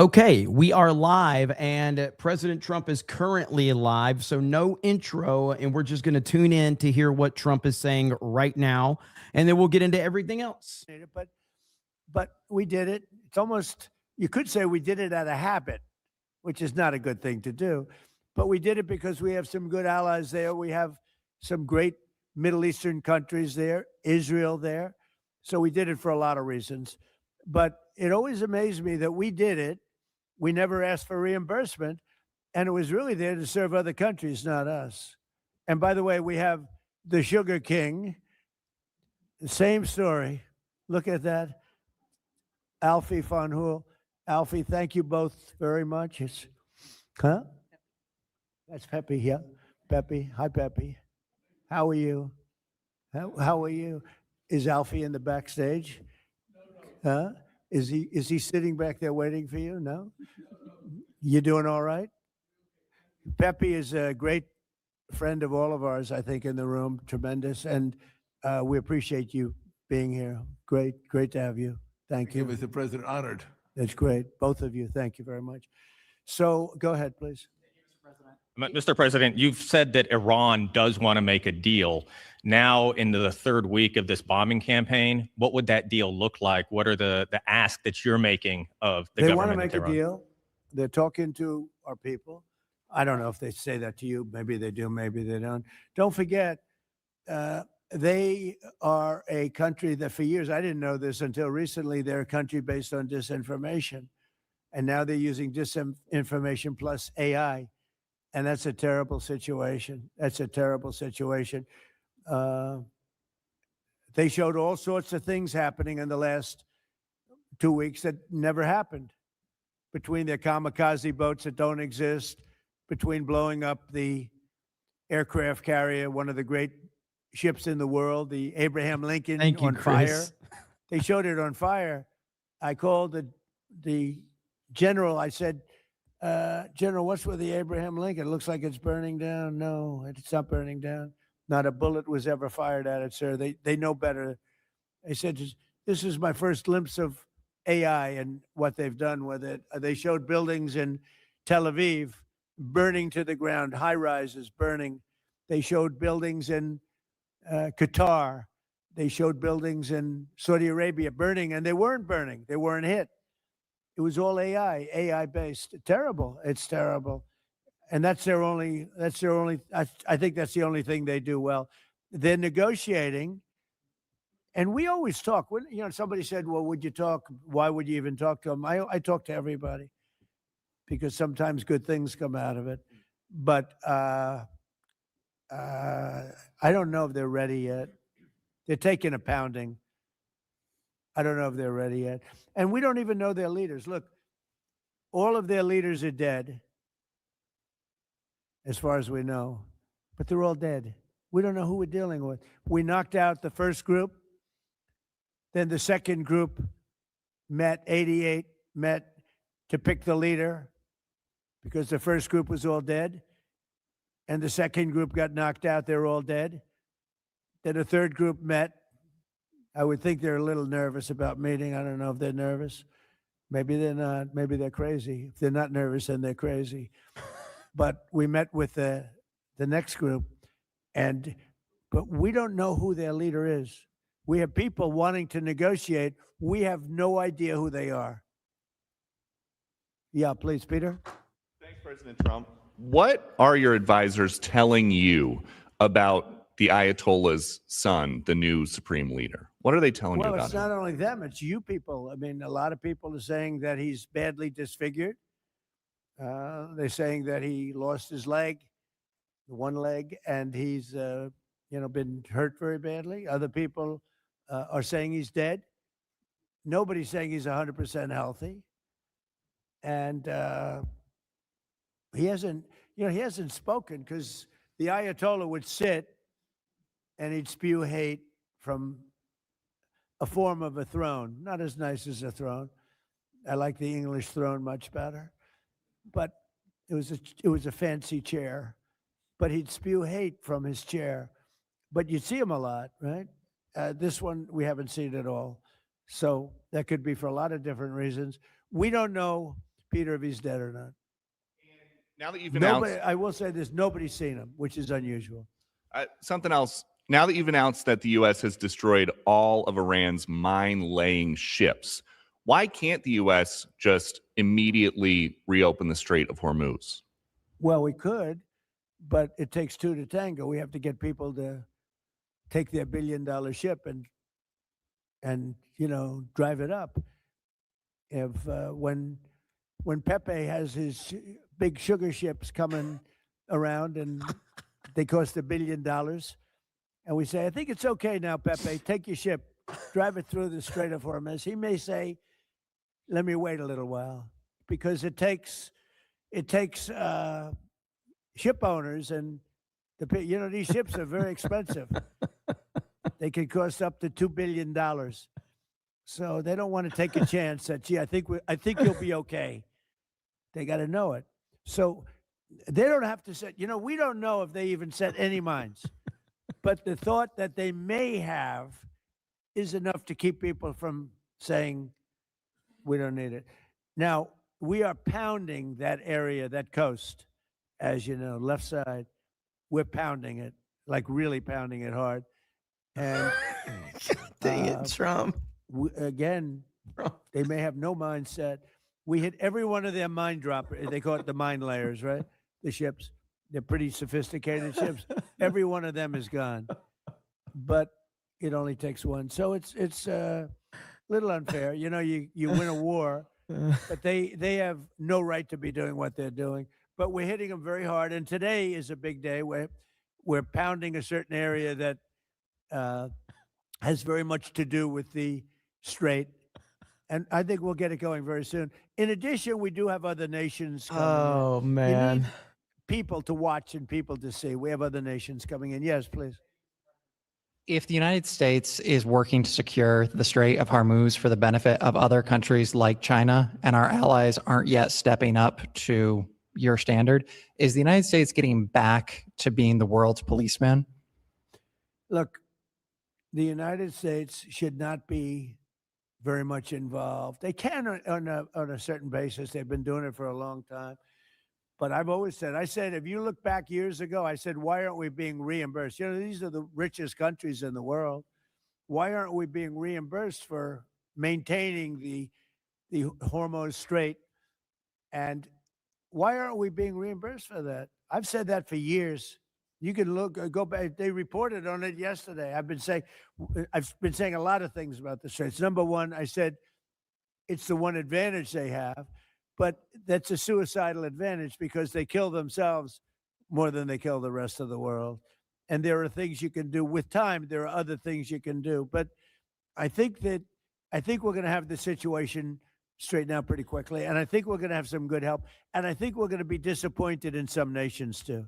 Okay, we are live, and President Trump is currently live, so no intro, and we're just going to tune in to hear what Trump is saying right now, and then we'll get into everything else. But we did it. It's almost, you could say we did it out of habit, which is not a good thing to do. But we did it because we have some good allies there. We have some great Middle Eastern countries there, Israel there. So we did it for a lot of reasons. But it always amazed me that we did it. We never asked for reimbursement. And it was really there to serve other countries, not us. And by the way, we have the Sugar King. The same story. Look at that. Alfie von Hool. Alfie, thank you both very much. Huh? That's Pepe here. Pepe. Hi, Pepe. How are you? How are you? Is Alfie in the backstage? Huh? Is he sitting back there waiting for you? No? You doing all right? Pepe is a great friend of all of ours, I think, in the room. Tremendous. And we appreciate you being here. Great to have you. Thank you. Mr. President, honored. That's great. Both of you. Thank you very much. So go ahead, please. Mr. President, you've said that Iran does want to make a deal. Now, into the third week of this bombing campaign, what would that deal look like? What are the ask that you're making of the government? They want to make a deal. They're talking to our people. I don't know if they say that to you. Maybe they do. Maybe they don't. Don't forget, they are a country that for years, I didn't know this until recently, they're a country based on disinformation. And now they're using disinformation plus AI. And that's a terrible situation. That's a terrible situation. They showed all sorts of things happening in the last 2 weeks that never happened. Between their kamikaze boats that don't exist, between blowing up the aircraft carrier, one of the great ships in the world, the Abraham Lincoln, on fire. They showed it on fire. I called the general. I said, General, what's with the Abraham Lincoln? It looks like it's burning down. No, it's not burning down. Not a bullet was ever fired at it, sir. They know better. They said, this is my first glimpse of AI and what they've done with it. They showed buildings in Tel Aviv burning to the ground, high rises burning. They showed buildings in Qatar. They showed buildings in Saudi Arabia burning, and they weren't burning. They weren't hit. It was all AI based. Terrible. It's terrible. And that's their only, I think that's the only thing they do well. They're negotiating. And we always talk. When, somebody said, well, would you talk? Why would you even talk to them? I talk to everybody because sometimes good things come out of it. But I don't know if they're ready yet. They're taking a pounding. I don't know if they're ready yet. And we don't even know their leaders. Look, all of their leaders are dead, as far as we know, but they're all dead. We don't know who we're dealing with. We knocked out the first group. Then the second group met, 88 met to pick the leader because the first group was all dead. And the second group got knocked out. They're all dead. Then the third group met. I would think they're a little nervous about meeting. I don't know if they're nervous. Maybe they're not. Maybe they're crazy. If they're not nervous, then they're crazy. But we met with the next group, but we don't know who their leader is. We have people wanting to negotiate. We have no idea who they are. Yeah, please, Peter. Thanks, President Trump. What are your advisors telling you about the Ayatollah's son, the new supreme leader? What are they telling you about Well, it's not only them, it's you people. I mean, a lot of people are saying that he's badly disfigured. They're saying that he lost his leg, one leg, and he's, been hurt very badly. Other people are saying he's dead. Nobody's saying he's 100% healthy. And he hasn't spoken because the Ayatollah would sit and he'd spew hate from a form of a throne, not as nice as a throne. I like the English throne much better. But it was a fancy chair, but he'd spew hate from his chair. But you'd see him a lot, right? This one, we haven't seen at all. So that could be for a lot of different reasons. We don't know Peter, if he's dead or not. Now that you've announced, I will say this: nobody's seen him, which is unusual. something else. Now that you've announced that the U.S. has destroyed all of Iran's mine-laying ships, why can't the U.S. just immediately reopen the Strait of Hormuz? Well, we could, but it takes two to tango. We have to get people to take their $1 billion ship and drive it up. If when Pepe has his big sugar ships coming around and they cost $1 billion, and we say, I think it's okay now, Pepe, take your ship, drive it through the Strait of Hormuz. He may say, let me wait a little while, because it takes ship owners, and these ships are very expensive. They can cost up to $2 billion. So they don't want to take a chance that, gee, I think you'll be okay. They got to know it. So they don't have to set, we don't know if they even set any mines. But the thought that they may have is enough to keep people from saying, we don't need it. Now, we are pounding that area, that coast, as you know, left side. We're pounding it, like really pounding it hard. And dang it, Trump. Again, they may have no mine set. We hit every one of their mine droppers. They call it the mine layers, right? The ships. They're pretty sophisticated ships. Every one of them is gone. But it only takes one. So it's a little unfair. You win a war, but they have no right to be doing what they're doing. But we're hitting them very hard. And today is a big day where we're pounding a certain area that has very much to do with the strait. And I think we'll get it going very soon. In addition, we do have other nations coming in. Oh, man. You need people to watch and people to see. We have other nations coming in. Yes, please. If the United States is working to secure the Strait of Hormuz for the benefit of other countries like China, and our allies aren't yet stepping up to your standard, is the United States getting back to being the world's policeman? Look, the United States should not be very much involved. They can on a certain basis. They've been doing it for a long time. But I've always said, if you look back years ago, I said, why aren't we being reimbursed? These are the richest countries in the world. Why aren't we being reimbursed for maintaining the Hormuz Strait? And why aren't we being reimbursed for that? I've said that for years. You can go back. They reported on it yesterday. I've been saying a lot of things about the straits. Number one, I said it's the one advantage they have, but that's a suicidal advantage because they kill themselves more than they kill the rest of the world. And there are things you can do with time. There are other things you can do. But I think we're going to have the situation straighten out pretty quickly. And I think we're going to have some good help. And I think we're going to be disappointed in some nations too.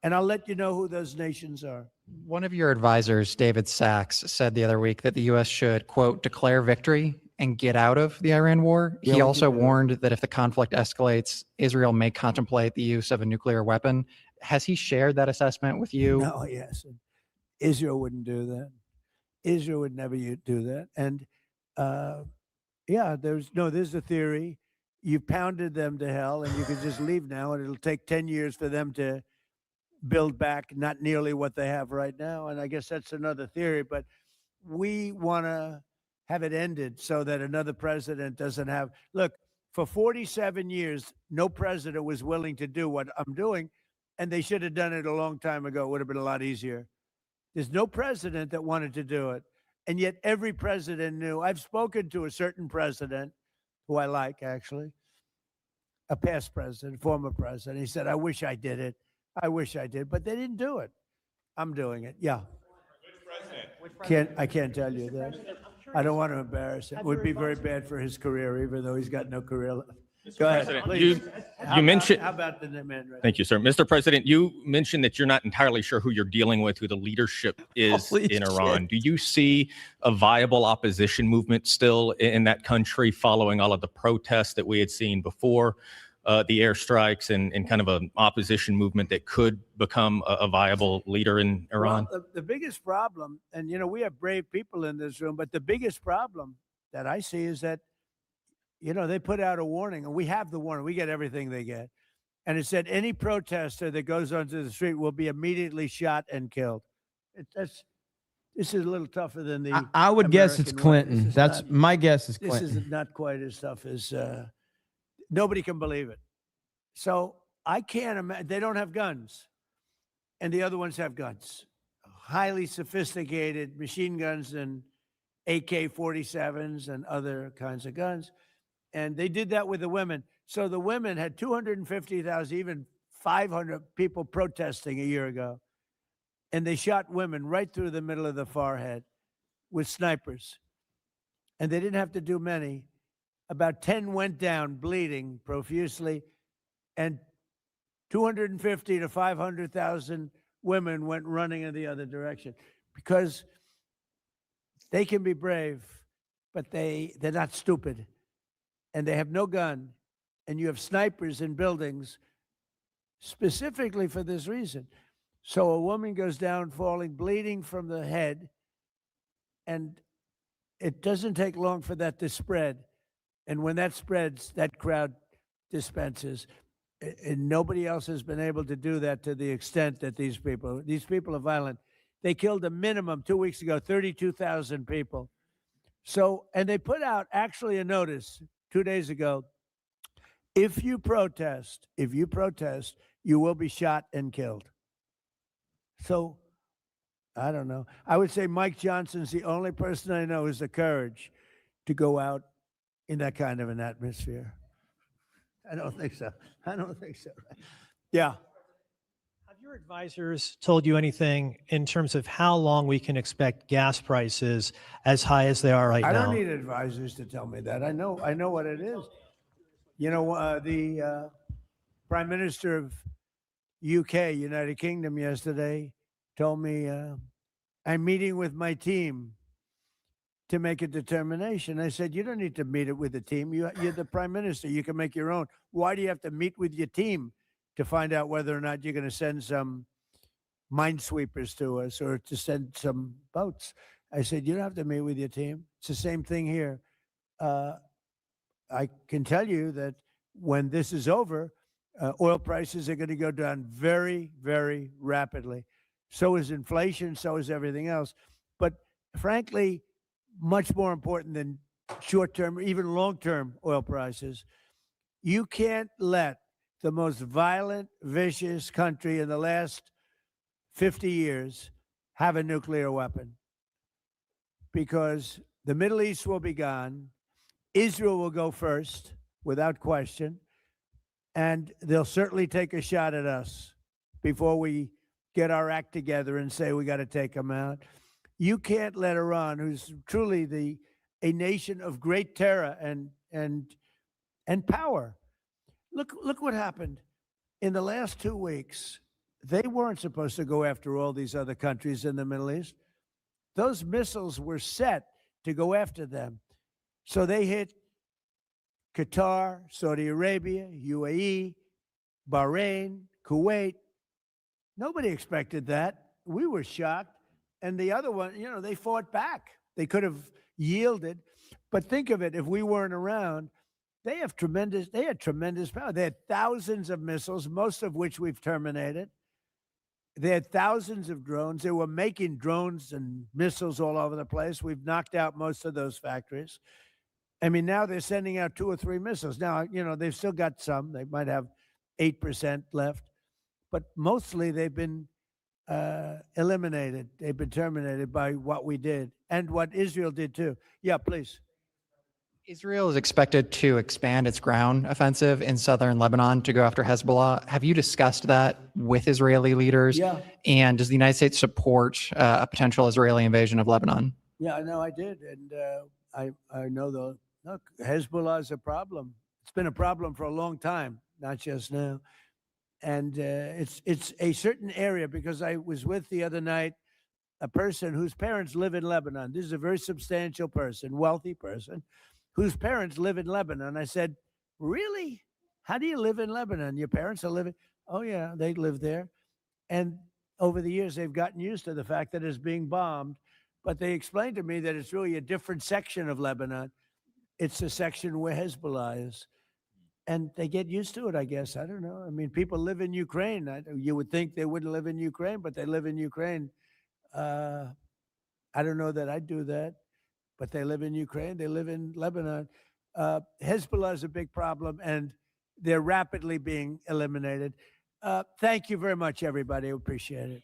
And I'll let you know who those nations are. One of your advisors, David Sachs, said the other week that the U.S. should, quote, declare victory and get out of the Iran war. Yeah, he also warned that if the conflict escalates, Israel may contemplate the use of a nuclear weapon. Has he shared that assessment with you? No, yes. Israel wouldn't do that. Israel would never do that. And there's a theory. You pounded them to hell and you can just leave now, and it'll take 10 years for them to build back not nearly what they have right now. And I guess that's another theory, but we want to have it ended so that another president doesn't have, look, for 47 years, no president was willing to do what I'm doing, and they should have done it a long time ago. It would have been a lot easier. There's no president that wanted to do it. And yet every president knew. I've spoken to a certain president who I like, actually, a past president, former president. He said, I wish I did it. I wish I did, but they didn't do it. I'm doing it. Yeah. Which president? I can't tell you that. I don't want to embarrass him. It would be very bad for his career, even though he's got no career left. Go ahead, please. You mentioned. How about the man? Right? Thank you, sir. Mr. President, you mentioned that you're not entirely sure who you're dealing with, who the leadership is in Iran. Do you see a viable opposition movement still in that country following all of the protests that we had seen before the airstrikes and kind of an opposition movement that could become a viable leader in Iran? Well, the biggest problem, and we have brave people in this room, but the biggest problem that I see is that you know, they put out a warning, and we have the warning. We get everything they get. And it said any protester that goes onto the street will be immediately shot and killed. This is a little tougher than the. I would guess it's American one. Clinton. This is That's not- my guess is This Clinton. is not quite as tough as nobody can believe it. So I can't imagine. They don't have guns, and the other ones have guns, highly sophisticated machine guns and AK-47s and other kinds of guns. And they did that with the women. So the women had 250,000, even 500 people protesting a year ago. And they shot women right through the middle of the forehead with snipers. And they didn't have to do many. About 10 went down bleeding profusely. And 250 to 500,000 women went running in the other direction, because they can be brave, but they're not stupid. And they have no gun, and you have snipers in buildings specifically for this reason. So a woman goes down falling, bleeding from the head, and it doesn't take long for that to spread. And when that spreads, that crowd dispenses. And nobody else has been able to do that to the extent that these people are violent. They killed a minimum 2 weeks ago, 32,000 people. So, and they put out actually a notice 2 days ago. If you protest, you will be shot and killed. So, I don't know. I would say Mike Johnson's the only person I know who has the courage to go out in that kind of an atmosphere. I don't think so. Yeah. Have your advisors told you anything in terms of how long we can expect gas prices as high as they are right I now? don't need advisors to tell me that. I know what it is. You know, the Prime Minister of UK, United Kingdom, yesterday told me, I'm meeting with my team to make a determination. I said, you don't need to meet it with the team. You're the Prime Minister. You can make your own. Why do you have to meet with your team to find out whether or not you're going to send some minesweepers to us or to send some boats? I said, you don't have to meet with your team. It's the same thing here. I can tell you that when this is over, oil prices are going to go down very, very rapidly. So is inflation, so is everything else. But frankly, much more important than short-term, even long-term oil prices, you can't let the most violent, vicious country in the last 50 years have a nuclear weapon, because the Middle East will be gone. Israel will go first, without question. And they'll certainly take a shot at us before we get our act together and say we got to take them out. You can't let Iran, who's truly a nation of great terror and power. Look what happened in the last 2 weeks. They weren't supposed to go after all these other countries in the Middle East. Those missiles were set to go after them. So they hit Qatar, Saudi Arabia, UAE, Bahrain, Kuwait. Nobody expected that. We were shocked. And the other one, you know, they fought back. They could have yielded. But think of it, if we weren't around, they had tremendous power. They had thousands of missiles, most of which we've terminated. They had thousands of drones. They were making drones and missiles all over the place. We've knocked out most of those factories. I mean, now they're sending out 2 or 3 missiles. Now, you know, they've still got some. They might have 8% left. But mostly they've been eliminated. They've been terminated by what we did and what Israel did too. Yeah, please. Israel is expected to expand its ground offensive in southern Lebanon to go after Hezbollah. Have you discussed that with Israeli leaders? Yeah. And does the United States support a potential Israeli invasion of Lebanon? Yeah, no, I did. And I know look, Hezbollah is a problem. It's been a problem for a long time, not just now. And it's a certain area, because I was with the other night a person whose parents live in Lebanon. This is a very substantial person, wealthy person, whose parents live in Lebanon. I said, really? How do you live in Lebanon? Your parents are living? Oh, yeah, they live there. And over the years, they've gotten used to the fact that it's being bombed. But they explained to me that it's really a different section of Lebanon. it's the section where Hezbollah is. And they get used to it, I guess. I don't know. I mean, people live in Ukraine. You would think they wouldn't live in Ukraine, but they live in Ukraine. I don't know that I'd do that, but they live in Ukraine. They live in Lebanon. Hezbollah is a big problem, and they're rapidly being eliminated. Thank you very much, everybody. I appreciate it.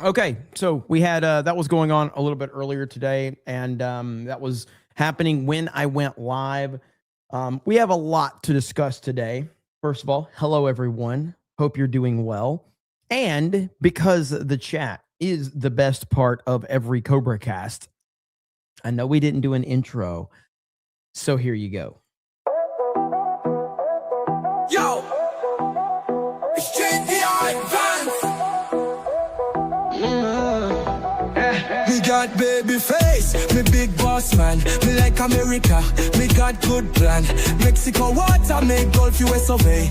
Okay, so we had that was going on a little bit earlier today, and that was happening when I went live. We have a lot to discuss today. First of all, hello everyone. Hope you're doing well. And because the chat is the best part of every CobraCast, I know we didn't do an intro, so here you go. Yo, it's Vance. Me got baby face, me big boss man. Me like America, me got good plan. Mexico water make Gulf US survey.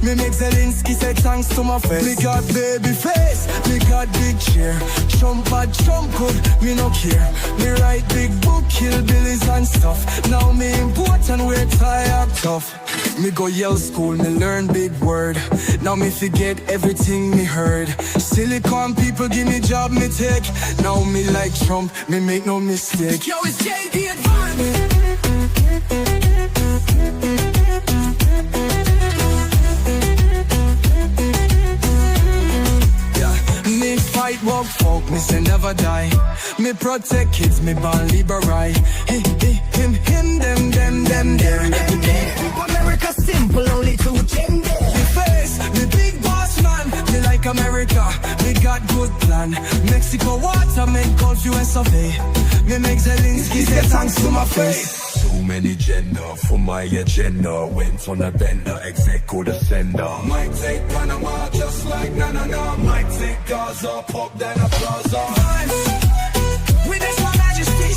Me make Zelensky say thanks to my face. Me got baby face, me got big chair. Trump bad, Trump good, me no care. Me write big book, kill billies and stuff. Now me important, we're tired tough. Me go Yale school, me learn big word. Now me forget everything me heard. Silicon people give me job, me take. Now me like Trump, me make no mistake. Yo, it's JD Advance. Me fight, walk, folk, me say never die. Me protect kids, me born liberal. Him, them, there. America simple, only two gender. Me face, me big boss man. Me like America, me got good plan. Mexico water make Gulf US survey. Me make Zelensky say thanks to my face. Too many gender for my agenda. Went on a bender, exec or the sender. Might take Panama just like na. Might take Gaza, pop then a plaza. Vance, with His Majesty.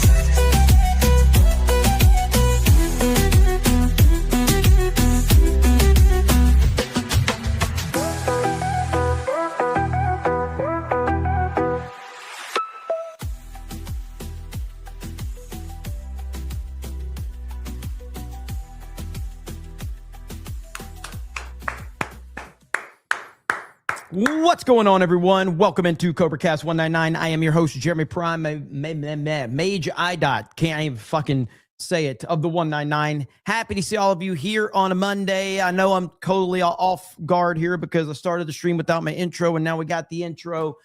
What's going on, everyone? Welcome into CobraCast 199. I am your host, Jeremy Prime, Mage IDOT. Can't even fucking say it, of the 199. Happy to see all of you here on a Monday. I know I'm totally off guard here because I started the stream without my intro, and now we got the intro.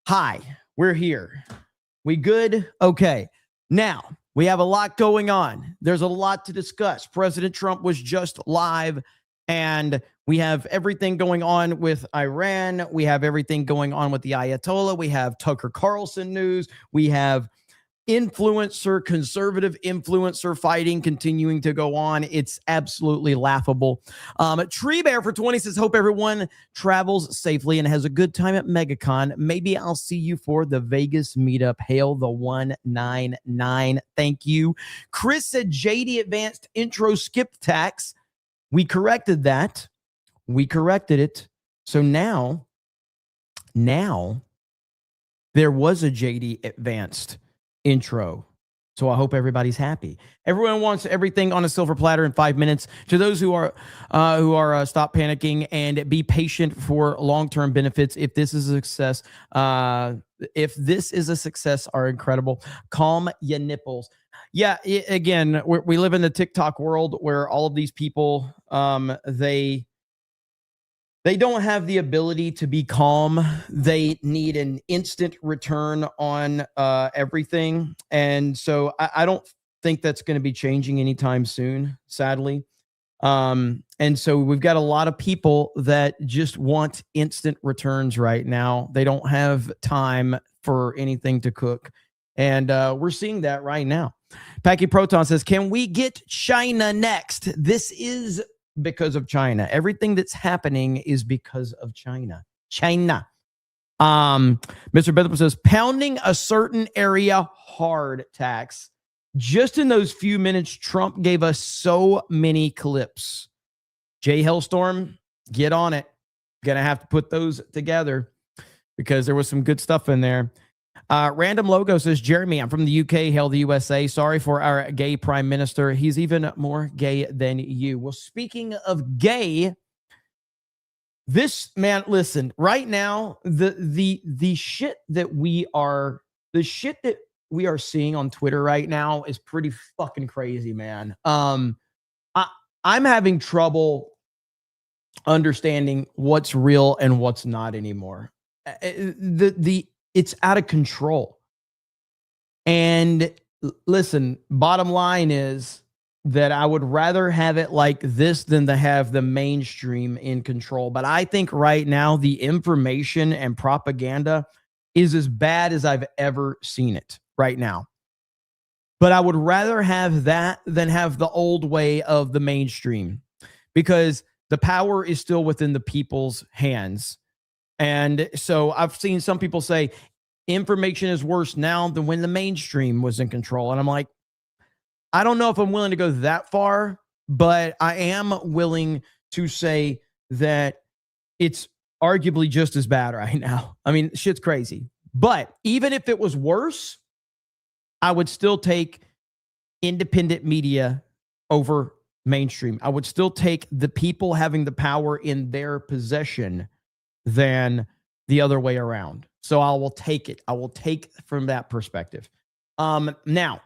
Hi, we're here. We good? Okay. Now, we have a lot going on. There's a lot to discuss. President Trump was just live, and we have everything going on with Iran. We have everything going on with the Ayatollah. We have Tucker Carlson news. We have conservative influencer fighting continuing to go on. It's absolutely laughable. Tree Bear for 20 says, hope everyone travels safely and has a good time at MegaCon. Maybe I'll see you for the Vegas meetup. Hail the 199. Thank you. Chris said, JD advanced intro skipped tax. We corrected that. We corrected it. So now there was a JD advanced intro. So I hope everybody's happy. Everyone wants everything on a silver platter in 5 minutes. To those who are stop panicking and be patient for long-term benefits. If this is a success, are incredible. Calm your nipples. Yeah, again, we live in the TikTok world where all of these people, they don't have the ability to be calm. They need an instant return on everything. And so I don't think that's going to be changing anytime soon, sadly. And so we've got a lot of people that just want instant returns right now. They don't have time for anything to cook. And we're seeing that right now. Packy Proton says, can we get China next? This is because of China. Everything that's happening is because of China. Mr. Bethlehem says, pounding a certain area hard tax. Just in those few minutes, Trump gave us so many clips. Jay Hellstorm, get on it. Gonna have to put those together because there was some good stuff in there. Random Logo says, Jeremy, I'm from the UK, hail the USA. Sorry for our gay prime minister. He's even more gay than you. Well, speaking of gay, this man, listen, right now, the shit that we are seeing on Twitter right now is pretty fucking crazy, man. I'm having trouble understanding what's real and what's not anymore. It's out of control. And listen, bottom line is that I would rather have it like this than to have the mainstream in control. But I think right now the information and propaganda is as bad as I've ever seen it right now. But I would rather have that than have the old way of the mainstream, because the power is still within the people's hands. And so I've seen some people say information is worse now than when the mainstream was in control. And I'm like, I don't know if I'm willing to go that far, but I am willing to say that it's arguably just as bad right now. I mean, shit's crazy. But even if it was worse, I would still take independent media over mainstream. I would still take the people having the power in their possession than the other way around. So I will take it. I will take from that perspective. Now,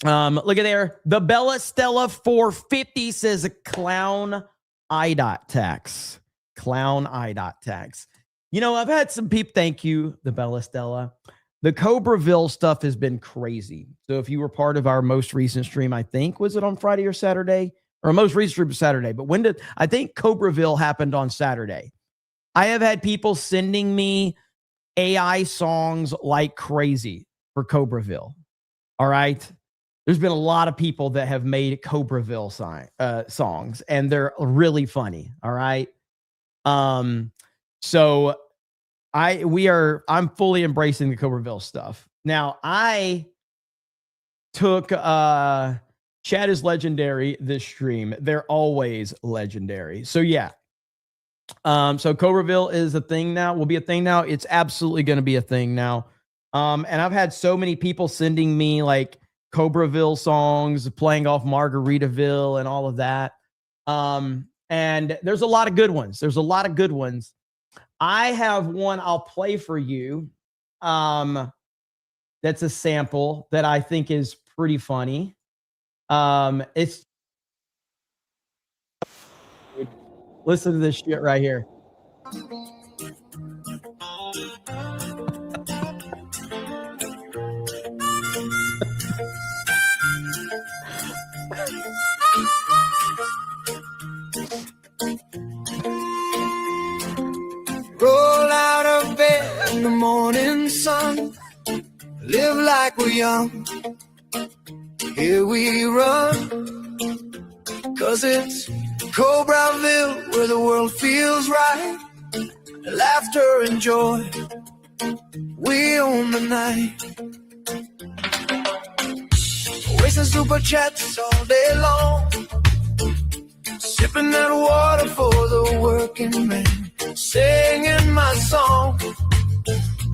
look at there. The Bella Stella 450 says a clown IDOT tax. Clown IDOT tax. You know, I've had some people, thank you, the Bella Stella. The Cobraville stuff has been crazy. So if you were part of our most recent stream, I think, was it on Friday or Saturday? Or most recent stream was Saturday. But when did, I think Cobraville happened on Saturday. I have had people sending me AI songs like crazy for Cobraville. All right. There's been a lot of people that have made Cobraville songs, and they're really funny. All right. So I'm fully embracing the Cobraville stuff. Now, I took Chat is legendary this stream. They're always legendary. So yeah. So Cobraville is a thing now, will be a thing now. It's absolutely going to be a thing now. And I've had so many people sending me like Cobraville songs, playing off Margaritaville and all of that. And there's a lot of good ones. There's a lot of good ones. I have one I'll play for you. That's a sample that I think is pretty funny. It's listen to this shit right here. Roll out of bed in the morning sun, live like we're young. Here we run, 'cause it's Cobraville, where the world feels right. Laughter and joy, we own the night. Wasting super chats all day long, sipping that water for the working man, singing my song.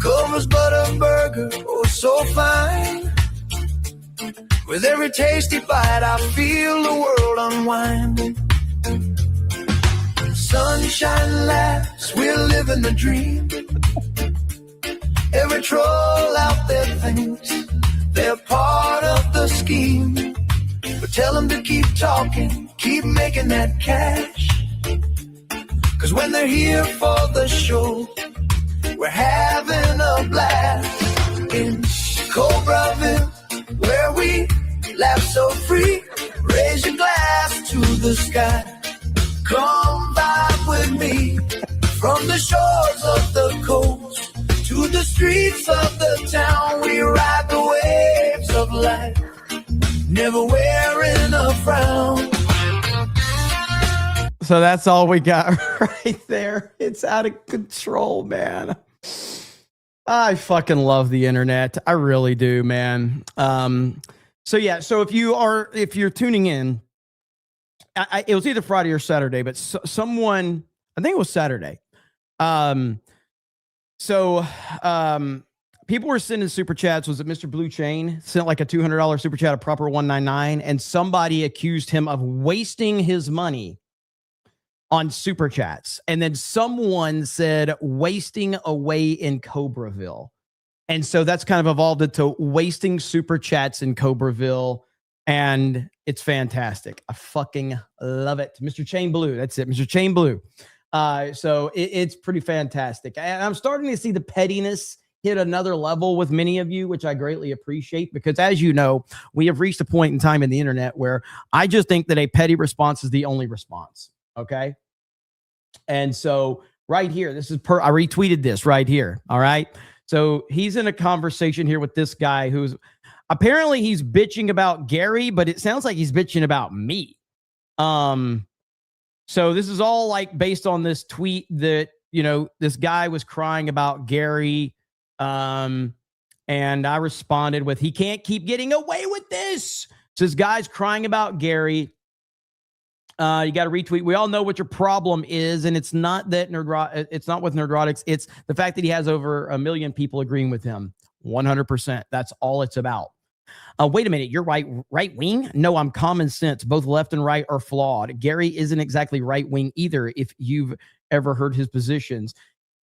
Cobra's butter burger, oh so fine. With every tasty bite, I feel the world unwind. Sunshine laughs, we're living the dream. Every troll out there thinks they're part of the scheme. But tell them to keep talking, keep making that cash. 'Cause when they're here for the show, we're having a blast. In Cobraville, where we laugh so free, raise your glass to the sky. Come vibe with me, from the shores of the coast to the streets of the town. We ride the waves of life, never wearing a frown. So that's all we got right there. It's out of control, man. I fucking love the internet. I really do, man. So yeah, so if you're tuning in, it was either Friday or Saturday, but someone, I think it was Saturday. people were sending super chats. Was it Mr. Blue Chain sent like a $200 super chat, a proper 199, and somebody accused him of wasting his money on super chats. And then someone said wasting away in Cobraville. And so that's kind of evolved into wasting super chats in Cobraville. And it's fantastic. I fucking love it. Mr. Chain Blue. That's it. Mr. Chain Blue. So it's pretty fantastic. And I'm starting to see the pettiness hit another level with many of you, which I greatly appreciate, because as you know, we have reached a point in time in the internet where I just think that a petty response is the only response. Okay. And so right here, this is I retweeted this right here. All right. So he's in a conversation here with this guy who's apparently he's bitching about Gary, but it sounds like he's bitching about me. So this is all like based on this tweet that, you know, this guy was crying about Gary. And I responded with, he can't keep getting away with this. So this guy's crying about Gary. You got to retweet. We all know what your problem is, and it's not that it's not with Nerdrotics. It's the fact that he has over 1 million people agreeing with him. 100%. That's all it's about. Wait a minute. You're right wing? No, I'm common sense. Both left and right are flawed. Gary isn't exactly right wing either, if you've ever heard his positions.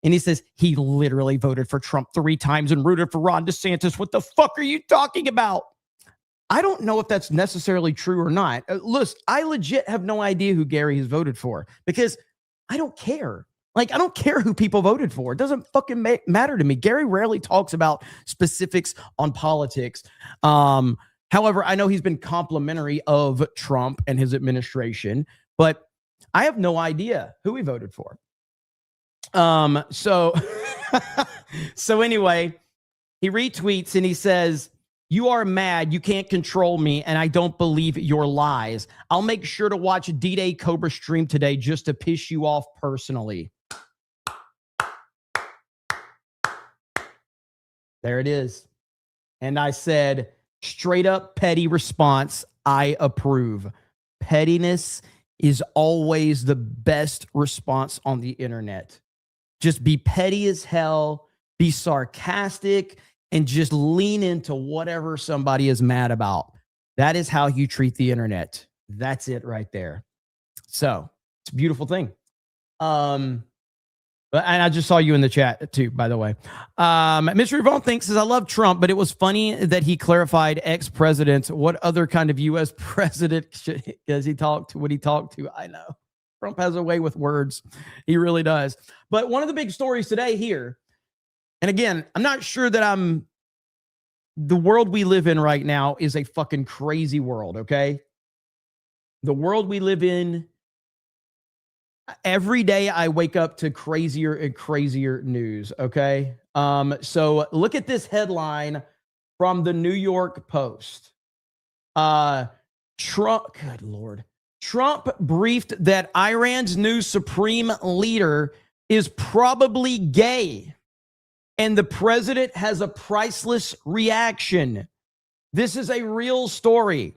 And he says he literally voted for Trump 3 times and rooted for Ron DeSantis. What the fuck are you talking about? I don't know if that's necessarily true or not. Listen, I legit have no idea who Gary has voted for because I don't care. Like, I don't care who people voted for. It doesn't fucking matter to me. Gary rarely talks about specifics on politics. However, I know he's been complimentary of Trump and his administration, but I have no idea who he voted for. So anyway, he retweets and he says, "You are mad. You can't control me, and I don't believe your lies. I'll make sure to watch D-Day Cobra stream today just to piss you off personally." There it is. And I said, straight up petty response, I approve. Pettiness is always the best response on the internet. Just be petty as hell, be sarcastic, and just lean into whatever somebody is mad about. That is how you treat the internet. That's it right there. So it's a beautiful thing. And I just saw you in the chat too, by the way. Mr. Yvonne thinks, says, I love Trump, but it was funny that he clarified ex-president. What other kind of U.S. president does he talk to? Would he talk to? I know. Trump has a way with words. He really does. But one of the big stories today here, and again, I'm not sure that the world we live in right now is a fucking crazy world, okay? The world we live in, every day I wake up to crazier and crazier news, okay? So look at this headline from the New York Post. Trump, good Lord. Trump briefed that Iran's new supreme leader is probably gay, and the president has a priceless reaction. This is a real story.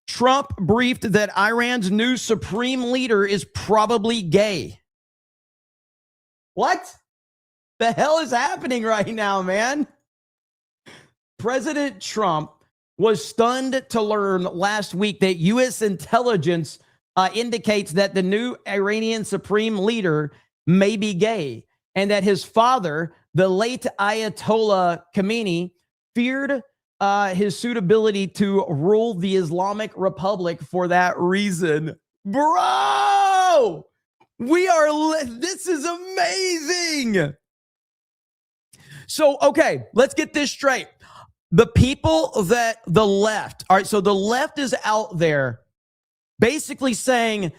Trump briefed that Iran's new supreme leader is probably gay. What the hell is happening right now, man? President Trump was stunned to learn last week that U.S. intelligence indicates that the new Iranian supreme leader may be gay, and that his father, the late Ayatollah Khamenei, feared his suitability to rule the Islamic Republic for that reason. Bro, this is amazing. So, okay, let's get this straight. The people that the left, all right, so the left is out there basically saying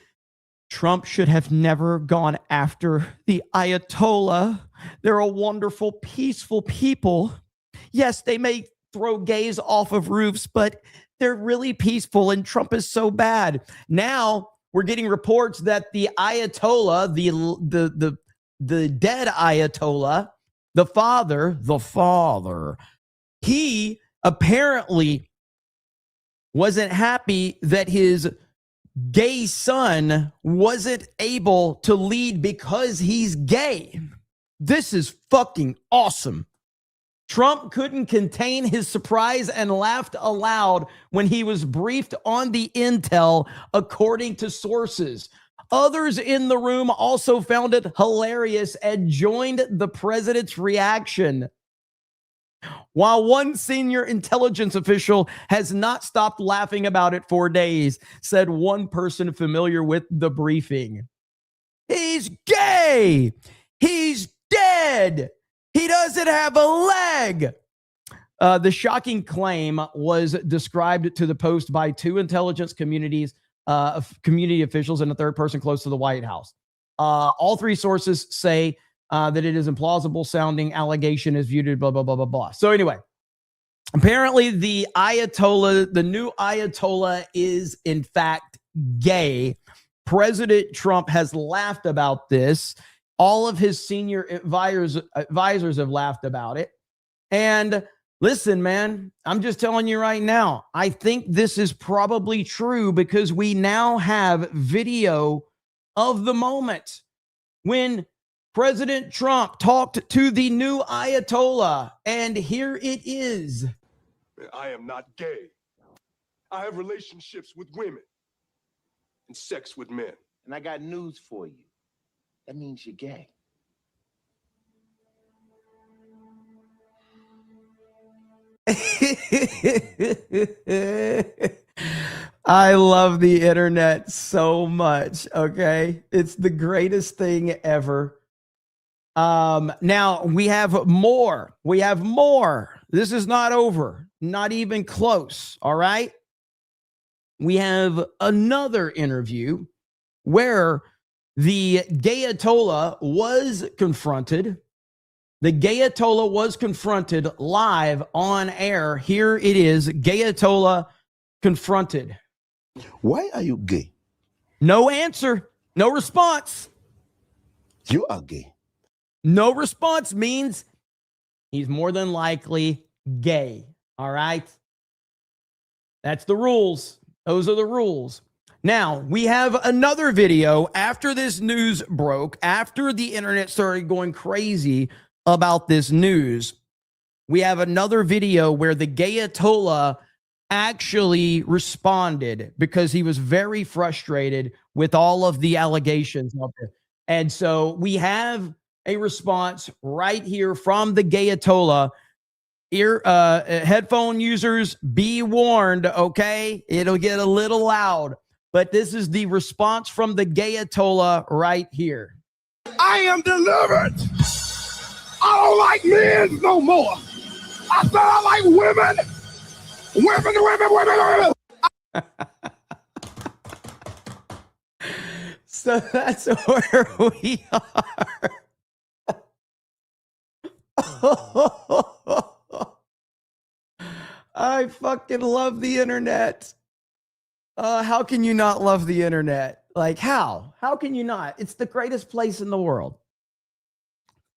Trump should have never gone after the Ayatollah. They're a wonderful, peaceful people. Yes, they may throw gays off of roofs, but they're really peaceful, and Trump is so bad. Now we're getting reports that the Ayatollah, the dead Ayatollah, the father, he apparently wasn't happy that his gay son wasn't able to lead because he's gay. This is fucking awesome. Trump couldn't contain his surprise and laughed aloud when he was briefed on the intel, according to sources. Others in the room also found it hilarious and joined the president's reaction. While one senior intelligence official has not stopped laughing about it for days, said one person familiar with the briefing. He's gay. He's dead. He doesn't have a leg. The shocking claim was described to the Post by two intelligence community officials and a third person close to the White House. All three sources say that it is implausible sounding allegation is viewed, blah, blah, blah, blah, blah. So anyway, apparently the Ayatollah, the new Ayatollah is in fact gay. President Trump has laughed about this. All of his senior advisors have laughed about it. And listen, man, I'm just telling you right now, I think this is probably true because we now have video of the moment when President Trump talked to the new Ayatollah, and here it is. I am not gay. I have relationships with women and sex with men. And I got news for you. That means you're gay. I love the internet so much, okay? It's the greatest thing ever. Now we have more. We have more. This is not over. Not even close, all right? We have another interview where the Gayatollah was confronted. The Gayatollah was confronted live on air. Here it is, Gayatollah confronted. Why are you gay? No answer. No response. You are gay. No response means he's more than likely gay. All right? That's the rules. Those are the rules. Now, we have another video after this news broke, after the internet started going crazy about this news. We have another video where the Gayatollah actually responded because he was very frustrated with all of the allegations out there. And so we have a response right here from the Gayatollah. Headphone users, be warned, okay? It'll get a little loud. But this is the response from the Gayatollah right here. I am delivered. I don't like men no more. I said I like women. Women. So that's where we are. I fucking love the internet. How can you not love the internet? Like, how? How can you not? It's the greatest place in the world.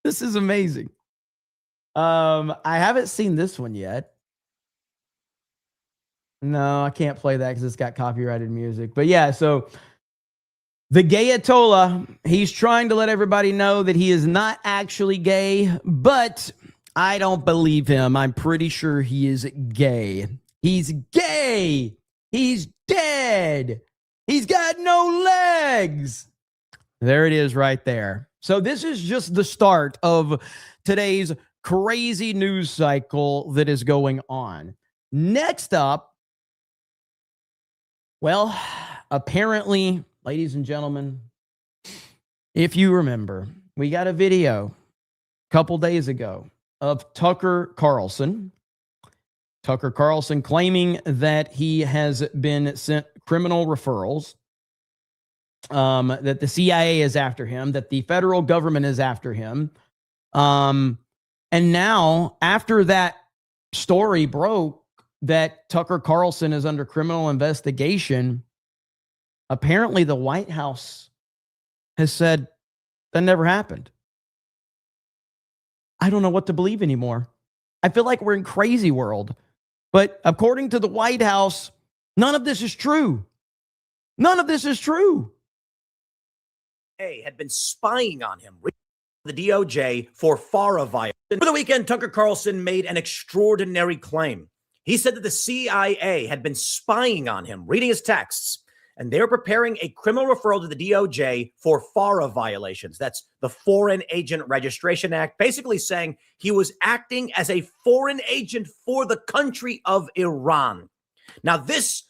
This is amazing. I haven't seen this one yet. No, I can't play that because it's got copyrighted music. But yeah, so the Gayatollah, he's trying to let everybody know that he is not actually gay, but I don't believe him. I'm pretty sure he is gay. He's gay. He's dead. He's got no legs. There it is right there. So this is just the start of today's crazy news cycle that is going on. Next up, well, apparently, ladies and gentlemen, if you remember, we got a video a couple days ago of Tucker Carlson. Tucker Carlson claiming that he has been sent criminal referrals, that the CIA is after him, that the federal government is after him. And now, after that story broke, that Tucker Carlson is under criminal investigation, apparently the White House has said that never happened. I don't know what to believe anymore. I feel like we're in crazy world. But according to the White House, none of this is true. None of this is true. Had been spying on him. the DOJ for FARA violation. Over the weekend, Tucker Carlson made an extraordinary claim. He said that the CIA had been spying on him, reading his texts, and they're preparing a criminal referral to the DOJ for FARA violations. That's the Foreign Agent Registration Act, basically saying he was acting as a foreign agent for the country of Iran. Now, this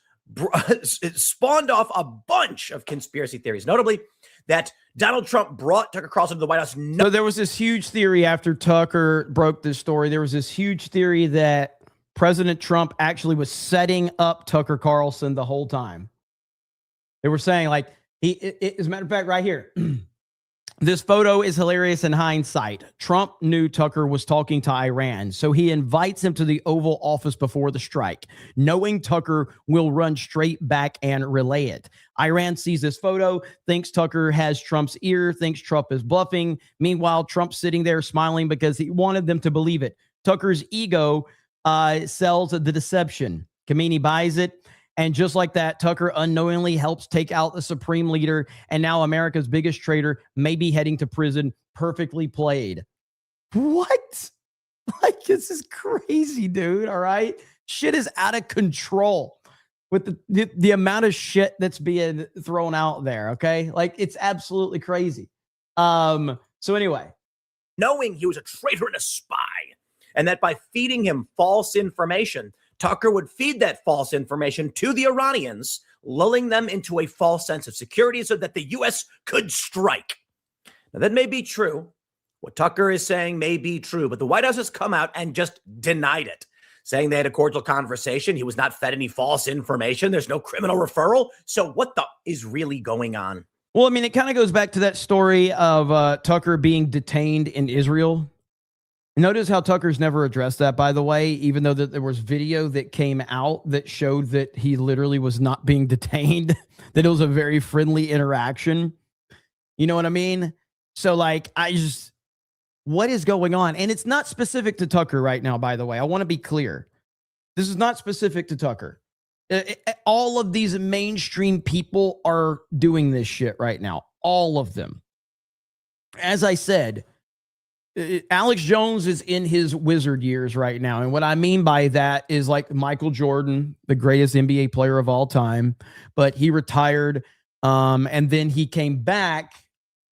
spawned off a bunch of conspiracy theories, notably that Donald Trump brought Tucker Carlson to the White House. So there was this huge theory after Tucker broke this story. There was this huge theory that President Trump actually was setting up Tucker Carlson the whole time. They were saying, like, as a matter of fact, right here, this photo is hilarious in hindsight. Trump knew Tucker was talking to Iran, so he invites him to the Oval Office before the strike, knowing Tucker will run straight back and relay it. Iran sees this photo, thinks Tucker has Trump's ear, thinks Trump is bluffing. Meanwhile, Trump's sitting there smiling because he wanted them to believe it. Tucker's ego sells the deception. Khamenei buys it. And just like that, Tucker unknowingly helps take out the supreme leader. And now America's biggest traitor may be heading to prison. Perfectly played. What? Like, this is crazy, dude. All right. Shit is out of control with the amount of shit that's being thrown out there. Okay. Like, it's absolutely crazy. So anyway, knowing he was a traitor and a spy, and that by feeding him false information, Tucker would feed that false information to the Iranians, lulling them into a false sense of security so that the U.S. could strike. Now, that may be true. What Tucker is saying may be true, but the White House has come out and just denied it, saying they had a cordial conversation. He was not fed any false information. There's no criminal referral. So what the is really going on? Well, I mean, it kind of goes back to that story of Tucker being detained in Israel. Notice how Tucker's never addressed that, by the way, even though that there was video that came out that showed that he literally was not being detained, that it was a very friendly interaction. You know what I mean? So, like, what is going on? And it's not specific to Tucker right now, by the way. I want to be clear. This is not specific to Tucker. All of these mainstream people are doing this shit right now. All of them. As I said, Alex Jones is in his wizard years right now. And what I mean by that is like Michael Jordan, the greatest NBA player of all time, but he retired. And then he came back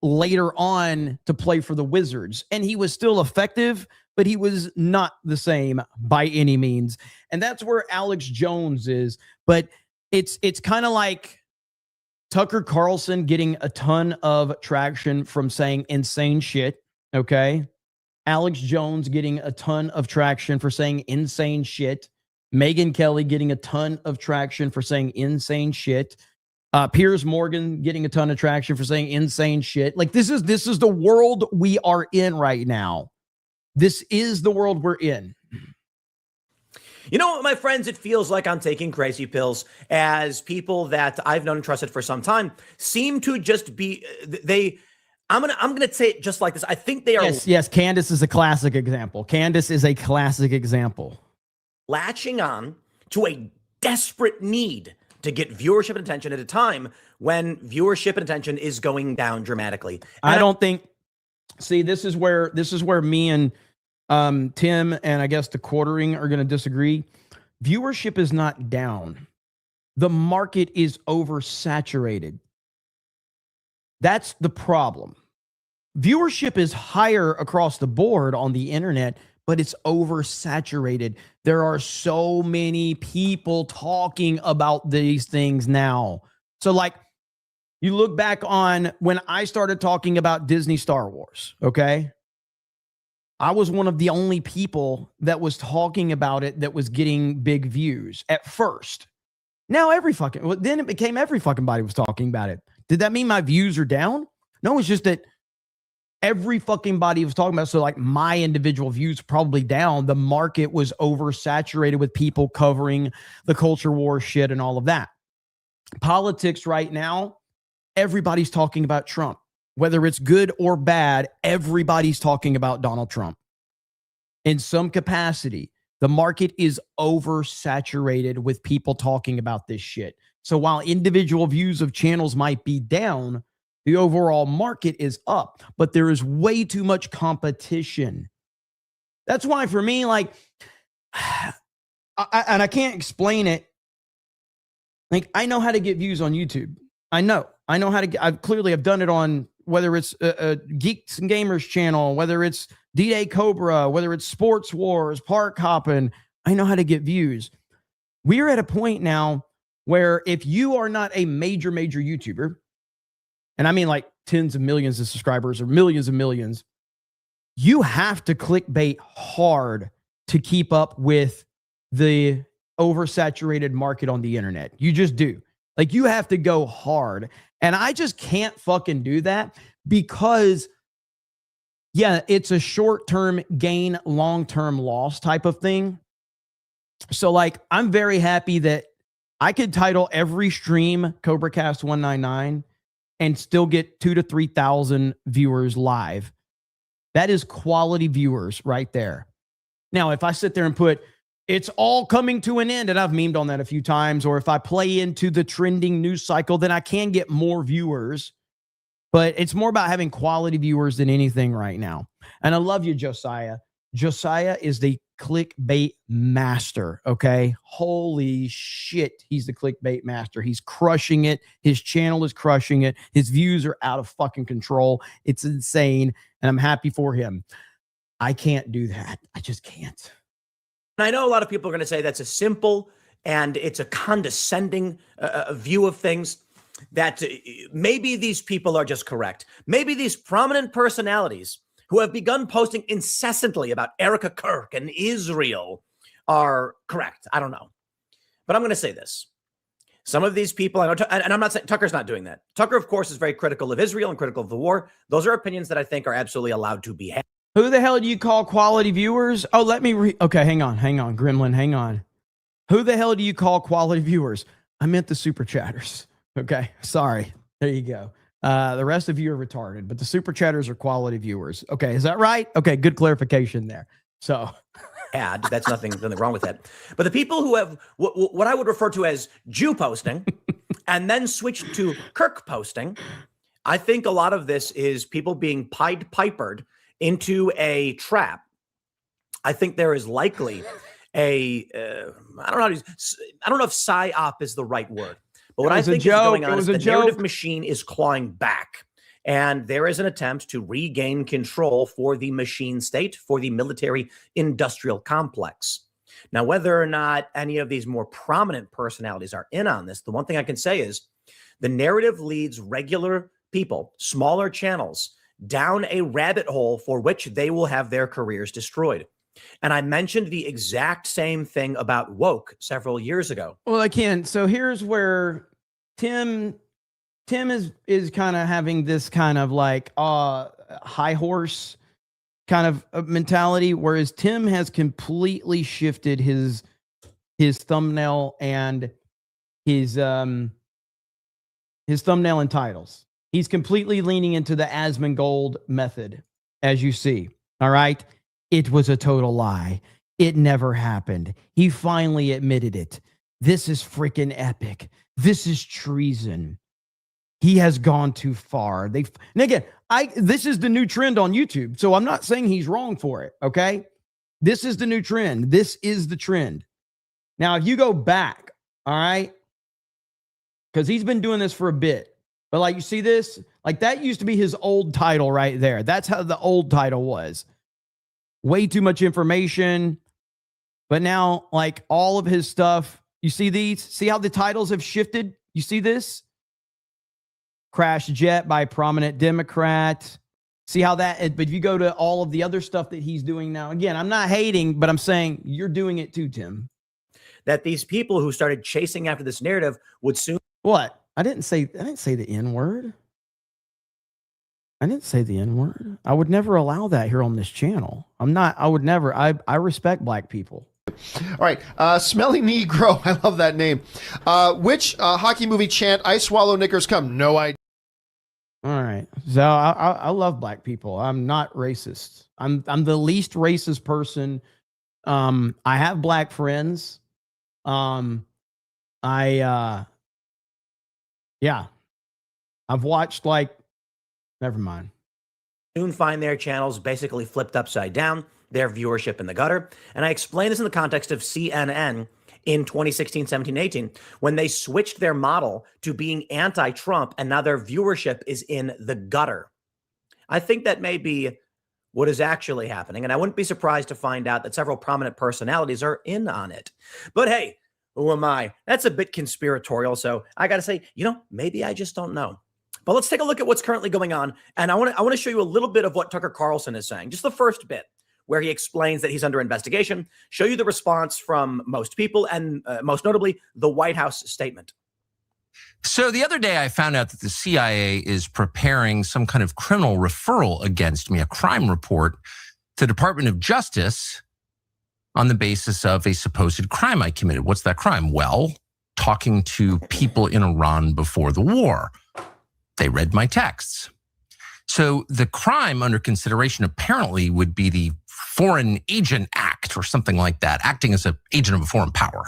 later on to play for the Wizards, and he was still effective, but he was not the same by any means. And that's where Alex Jones is. But it's kind of like Tucker Carlson getting a ton of traction from saying insane shit. Okay. Alex Jones getting a ton of traction for saying insane shit. Megyn Kelly getting a ton of traction for saying insane shit. Piers Morgan getting a ton of traction for saying insane shit. Like, this is the world we are in right now. This is the world we're in. You know what, my friends, it feels like I'm taking crazy pills, as people that I've known and trusted for some time seem to just be, I'm gonna say it just like this. I think they are. Yes. Candace is a classic example. Latching on to a desperate need to get viewership and attention at a time when viewership and attention is going down dramatically. And I don't think. See, this is where me and Tim and I guess the quartering are going to disagree. Viewership is not down. The market is oversaturated. That's the problem. Viewership is higher across the board on the internet, but it's oversaturated. There are so many people talking about these things now. So, like, you look back on when I started talking about Disney Star Wars, okay? I was one of the only people that was talking about it that was getting big views at first. Now then it became every fucking body was talking about it. Did that mean my views are down? No, it's just that every fucking body was talking about it. So, like, my individual views probably down. The market was oversaturated with people covering the culture war shit and all of that. Politics right now, everybody's talking about Trump. Whether it's good or bad, everybody's talking about Donald Trump. In some capacity, the market is oversaturated with people talking about this shit. So while individual views of channels might be down, The overall market is up, but there is way too much competition. That's why for me, like, and I can't explain it. Like, I know how to get views on YouTube. I know how to get, I've done it on, whether it's a Geeks and Gamers channel, whether it's D-Day Cobra, whether it's Sports Wars, Park Hoppin', I know how to get views. We're at a point now where if you are not a major YouTuber, and I mean like tens of millions of subscribers or millions and millions, you have to clickbait hard to keep up with the oversaturated market on the internet. You just do. Like, you have to go hard. And I just can't fucking do that because, yeah, it's a short-term gain, long-term loss type of thing. So, like, I'm very happy that I could title every stream CobraCast 199 and still get 2,000 to 3,000 viewers live. That is quality viewers right there. Now, if I sit there and put, it's all coming to an end, and I've memed on that a few times, or if I play into the trending news cycle, then I can get more viewers. But it's more about having quality viewers than anything right now. And I love you, Josiah. Josiah is the clickbait master, okay? Holy shit, he's the clickbait master. He's crushing it. His channel is crushing it. His views are out of fucking control. It's insane, and I'm happy for him. I can't do that. I just can't. And I know a lot of people are going to say that's a simple and it's a condescending view of things, that maybe these people are just correct. Maybe these prominent personalities who have begun posting incessantly about Erica Kirk and Israel are correct. I don't know. But I'm going to say this. Some of these people, I know, and I'm not saying Tucker's not doing that. Tucker, of course, is very critical of Israel and critical of the war. Those are opinions that I think are absolutely allowed to be had. Who the hell do you call quality viewers? Oh, let me okay, hang on, Gremlin, hang on. Who the hell do you call quality viewers? I meant the super chatters. Okay, sorry. There you go. The rest of you are retarded, but the super chatters are quality viewers. Okay, is that right? Okay, good clarification there. So, that's nothing wrong with that. But the people who have what I would refer to as Jew posting and then switch to Kirk posting, I think a lot of this is people being Pied Pipered into a trap. I think there is likely I don't know if psyop is the right word, but what I think is going on is the narrative machine is clawing back, and there is an attempt to regain control for the machine state, for the military industrial complex. Now, whether or not any of these more prominent personalities are in on this, the one thing I can say is the narrative leads regular people, smaller channels, down a rabbit hole for which they will have their careers destroyed. And I mentioned the exact same thing about woke several years ago. Well, I can. So here's where Tim is kind of having this kind of like high horse kind of mentality, whereas Tim has completely shifted his thumbnail and his thumbnail and titles. He's completely leaning into the Asmongold method, as you see. All right. It was a total lie. It never happened. He finally admitted it. This is freaking epic. This is treason. He has gone too far. And again, this is the new trend on YouTube. So I'm not saying he's wrong for it. Okay. This is the new trend. This is the trend. Now, if you go back, all right, because he's been doing this for a bit. But like, you see this? Like, that used to be his old title right there. That's how the old title was. Way too much information. But now, like, all of his stuff, you see these? See how the titles have shifted? You see this? Crash jet by prominent Democrat. See how that, but if you go to all of the other stuff that he's doing now, again, I'm not hating, but I'm saying you're doing it too, Tim. That these people who started chasing after this narrative would soon. What? I didn't say the N word. I didn't say the N word. I would never allow that here on this channel. I would never. I respect black people. All right. Smelly Negro. I love that name. Which hockey movie chant I swallow knickers come? No idea. All right. So I love black people. I'm not racist. I'm the least racist person. I have black friends. Yeah. I've watched like Never mind. Soon find their channels basically flipped upside down, their viewership in the gutter. And I explain this in the context of CNN in 2016, 17, 18, when they switched their model to being anti-Trump, and now their viewership is in the gutter. I think that may be what is actually happening, and I wouldn't be surprised to find out that several prominent personalities are in on it. But hey, who am I? That's a bit conspiratorial, so I got to say, maybe I just don't know. But let's take a look at what's currently going on, and I want to show you a little bit of what Tucker Carlson is saying, just the first bit, where he explains that he's under investigation, show you the response from most people, and most notably, the White House statement. So the other day I found out that the CIA is preparing some kind of criminal referral against me, a crime report to the Department of Justice on the basis of a supposed crime I committed. What's that crime? Well, talking to people in Iran before the war. They read my texts. So the crime under consideration apparently would be the Foreign Agent Act or something like that, acting as an agent of a foreign power.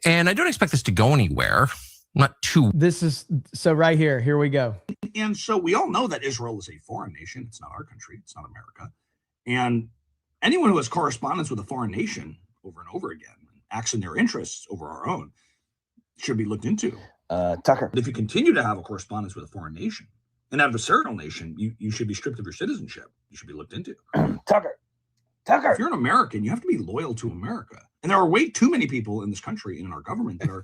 And I don't expect this to go anywhere. Not too. This is so right here. Here we go. And so we all know that Israel is a foreign nation. It's not our country. It's not America. And anyone who has correspondence with a foreign nation over and over again, acts in their interests over our own, should be looked into. Tucker. If you continue to have a correspondence with a foreign nation, an adversarial nation, you should be stripped of your citizenship. You should be looked into. Tucker. If you're an American, you have to be loyal to America. And there are way too many people in this country and in our government that are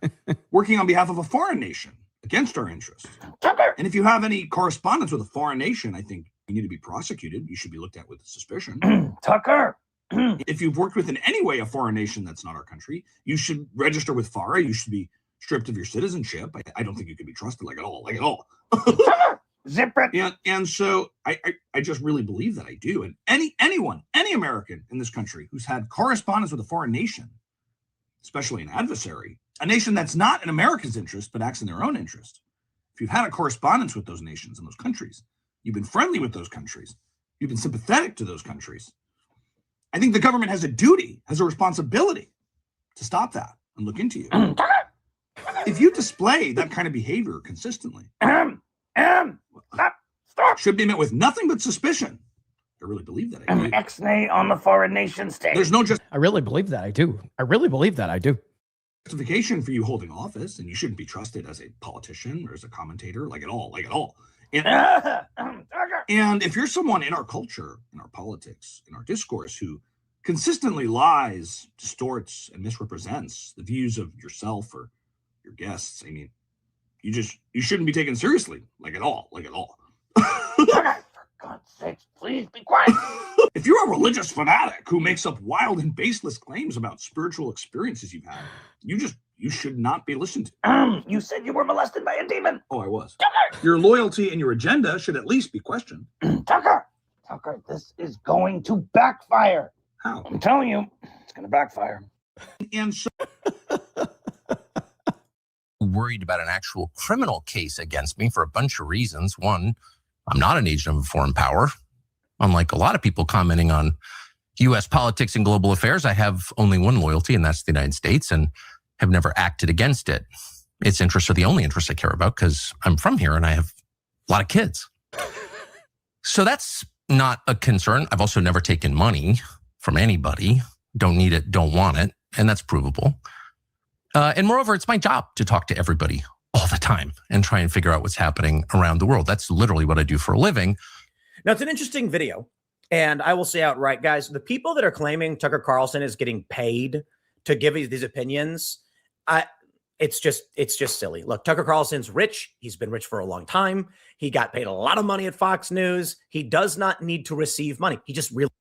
working on behalf of a foreign nation against our interests. Tucker. And if you have any correspondence with a foreign nation, I think you need to be prosecuted. You should be looked at with suspicion. Tucker. If you've worked with in any way a foreign nation that's not our country, you should register with FARA. You should be stripped of your citizenship. I don't think you can be trusted like at all. Tucker. Zip it. And so I just really believe that I do. And any American in this country who's had correspondence with a foreign nation, especially an adversary, a nation that's not in America's interest, but acts in their own interest. If you've had a correspondence with those nations and those countries, you've been friendly with those countries, you've been sympathetic to those countries, I think the government has a duty, has a responsibility to stop that and look into you. If you display that kind of behavior consistently, Stop. Should be met with nothing but suspicion. I really believe that I do. X-nay on the foreign nation state. There's no I really believe that I do. I really believe that I do. justification for you holding office, and you shouldn't be trusted as a politician or as a commentator, like at all. And if you're someone in our culture, in our politics, in our discourse who consistently lies, distorts, and misrepresents the views of yourself or your guests, I mean, you shouldn't be taken seriously, like at all. For God's sakes, please be quiet. If you're a religious fanatic who makes up wild and baseless claims about spiritual experiences you've had, you should not be listened to. You said you were molested by a demon. Oh, I was. Tucker. Your loyalty and your agenda should at least be questioned. Tucker, this is going to backfire. How? I'm telling you, it's going to backfire. And so Worried about an actual criminal case against me for a bunch of reasons. One, I'm not an agent of a foreign power. Unlike a lot of people commenting on U.S. politics and global affairs, I have only one loyalty, and that's the United States, and have never acted against it. Its interests are the only interests I care about because I'm from here and I have a lot of kids. So that's not a concern. I've also never taken money from anybody. Don't need it, don't want it, and that's provable. And moreover, it's my job to talk to everybody all the time and try and figure out what's happening around the world. That's literally what I do for a living. Now, it's an interesting video. And I will say outright, guys, the people that are claiming Tucker Carlson is getting paid to give these opinions, it's just silly. Look, Tucker Carlson's rich. He's been rich for a long time. He got paid a lot of money at Fox News. He does not need to receive money. He just really.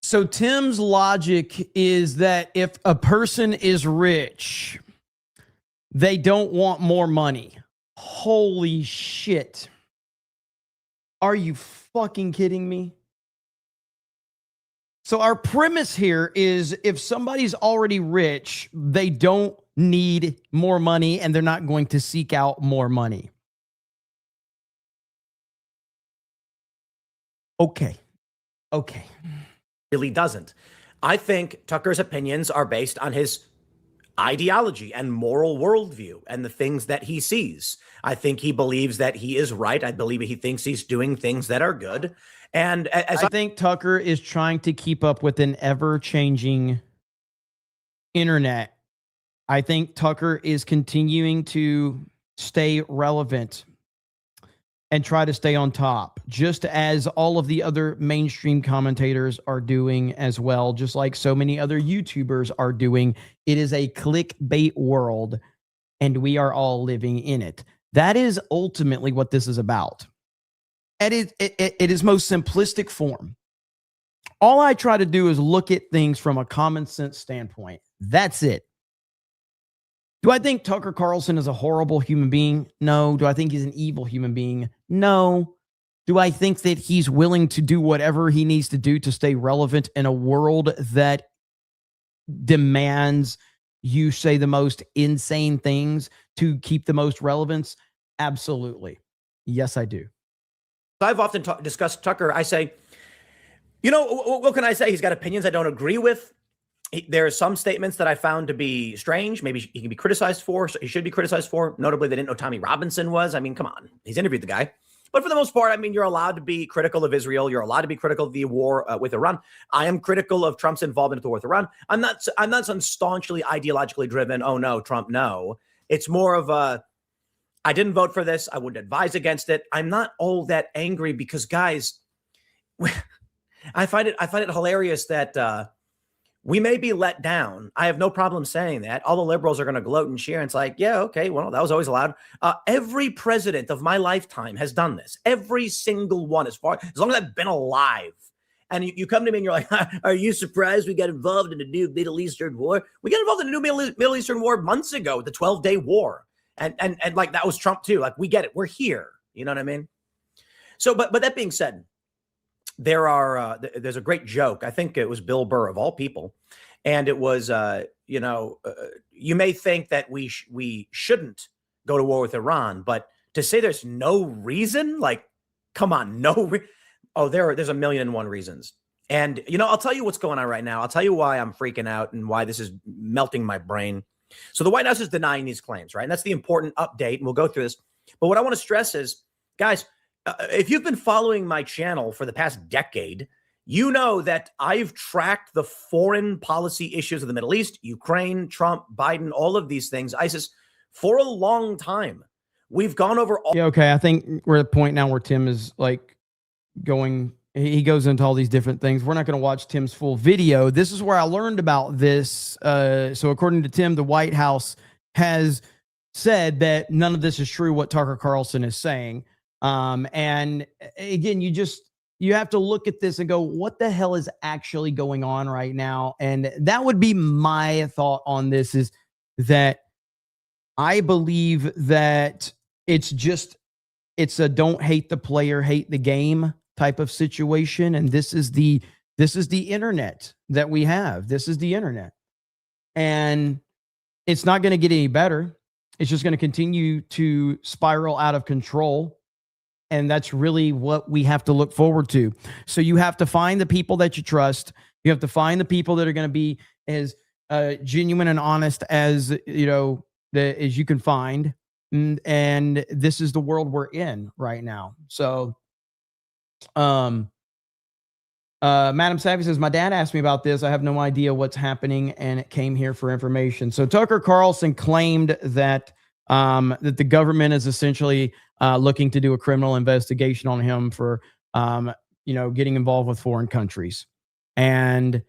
So Tim's logic is that if a person is rich, they don't want more money. Holy shit. Are you fucking kidding me? So our premise here is if somebody's already rich, they don't need more money and they're not going to seek out more money. Okay. Really doesn't. I think Tucker's opinions are based on his ideology and moral worldview and the things that he sees. I think he believes that he is right. I believe he thinks he's doing things that are good. And as I think Tucker is trying to keep up with an ever-changing internet. I think Tucker is continuing to stay relevant and try to stay on top, just as all of the other mainstream commentators are doing as well, just like so many other YouTubers are doing. It is a clickbait world, and we are all living in it. That is ultimately what this is about. At its most simplistic form. All I try to do is look at things from a common sense standpoint. That's it. Do I think Tucker Carlson is a horrible human being? No. Do I think he's an evil human being? No. Do I think that he's willing to do whatever he needs to do to stay relevant in a world that demands you say the most insane things to keep the most relevance? Absolutely. Yes, I do. I've often discussed Tucker. I say, you know, what can I say? He's got opinions I don't agree with. There are some statements that I found to be strange. Maybe he can be criticized for. So he should be criticized for. Notably, they didn't know Tommy Robinson was. I mean, come on. He's interviewed the guy. But for the most part, I mean, you're allowed to be critical of Israel. You're allowed to be critical of the war with Iran. I am critical of Trump's involvement in the war with Iran. I'm not some staunchly ideologically driven, oh, no, Trump, no. It's more of a, I didn't vote for this. I would advise against it. I'm not all that angry because, guys, I find it hilarious that we may be let down. I have no problem saying that. All the liberals are going to gloat and cheer. And it's like, yeah, okay, well, that was always allowed. Every president of my lifetime has done this. Every single one, as long as I've been alive. And you come to me and you're like, are you surprised we got involved in the new Middle Eastern war? We got involved in the new Middle Eastern war months ago, the 12-day war. And like that was Trump too. Like, we get it. We're here. You know what I mean? So, but that being said, there's a great joke. I think it was Bill Burr of all people. And it was, you may think that we shouldn't go to war with Iran, but to say there's no reason, like, come on, there's a million and one reasons. And, I'll tell you what's going on right now. I'll tell you why I'm freaking out and why this is melting my brain. So the White House is denying these claims, right? And that's the important update. And we'll go through this. But what I want to stress is, guys, if you've been following my channel for the past decade, you know that I've tracked the foreign policy issues of the Middle East, Ukraine, Trump, Biden, all of these things, ISIS, for a long time. We've gone over all. Yeah, okay. I think we're at a point now where Tim is like he goes into all these different things. We're not going to watch Tim's full video. This is where I learned about this. So according to Tim, the White House has said that none of this is true, what Tucker Carlson is saying. And again, you have to look at this and go, what the hell is actually going on right now? And that would be my thought on this, is that I believe that it's a don't hate the player, hate the game type of situation. And this is the internet that we have. This is the internet. And it's not going to get any better. It's just going to continue to spiral out of control. And that's really what we have to look forward to. So you have to find the people that you trust. You have to find the people that are going to be as genuine and honest as as you can find. And this is the world we're in right now. So, Madam Savvy says, my dad asked me about this. I have no idea what's happening, and it came here for information. So Tucker Carlson claimed that that the government is essentially looking to do a criminal investigation on him for, getting involved with foreign countries. And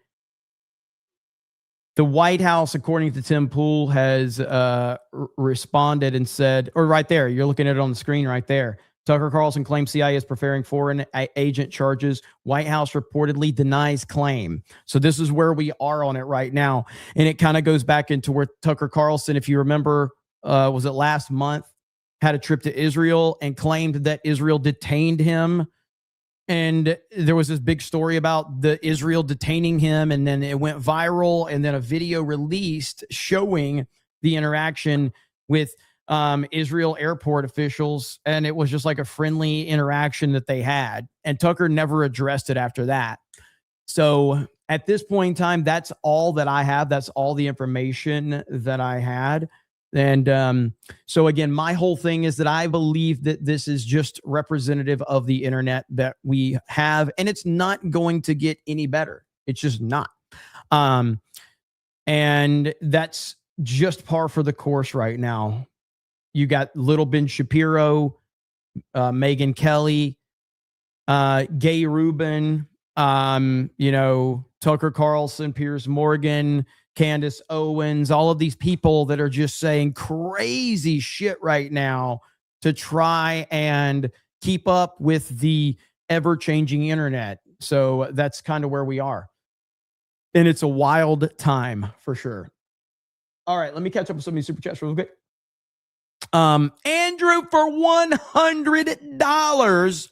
the White House, according to Tim Pool, has responded and said, or right there, you're looking at it on the screen right there. Tucker Carlson claims CIA is preparing foreign agent charges. White House reportedly denies claim. So this is where we are on it right now. And it kind of goes back into where Tucker Carlson, if you remember, was it last month, had a trip to Israel and claimed that Israel detained him. And there was this big story about the Israel detaining him, and then it went viral, and then a video released showing the interaction with Israel airport officials, and it was just like a friendly interaction that they had. And Tucker never addressed it after that. So at this point in time, that's all that I have. That's all the information that I had. And so again, my whole thing is that I believe that this is just representative of the internet that we have, and it's not going to get any better. It's just not. And that's just par for the course right now. You got little Ben Shapiro, Megyn Kelly, Gay Rubin, Tucker Carlson, Piers Morgan, Candace Owens, all of these people that are just saying crazy shit right now to try and keep up with the ever-changing internet. So that's kind of where we are. And it's a wild time for sure. All right, let me catch up with some of these super chats real quick. Andrew, for $100.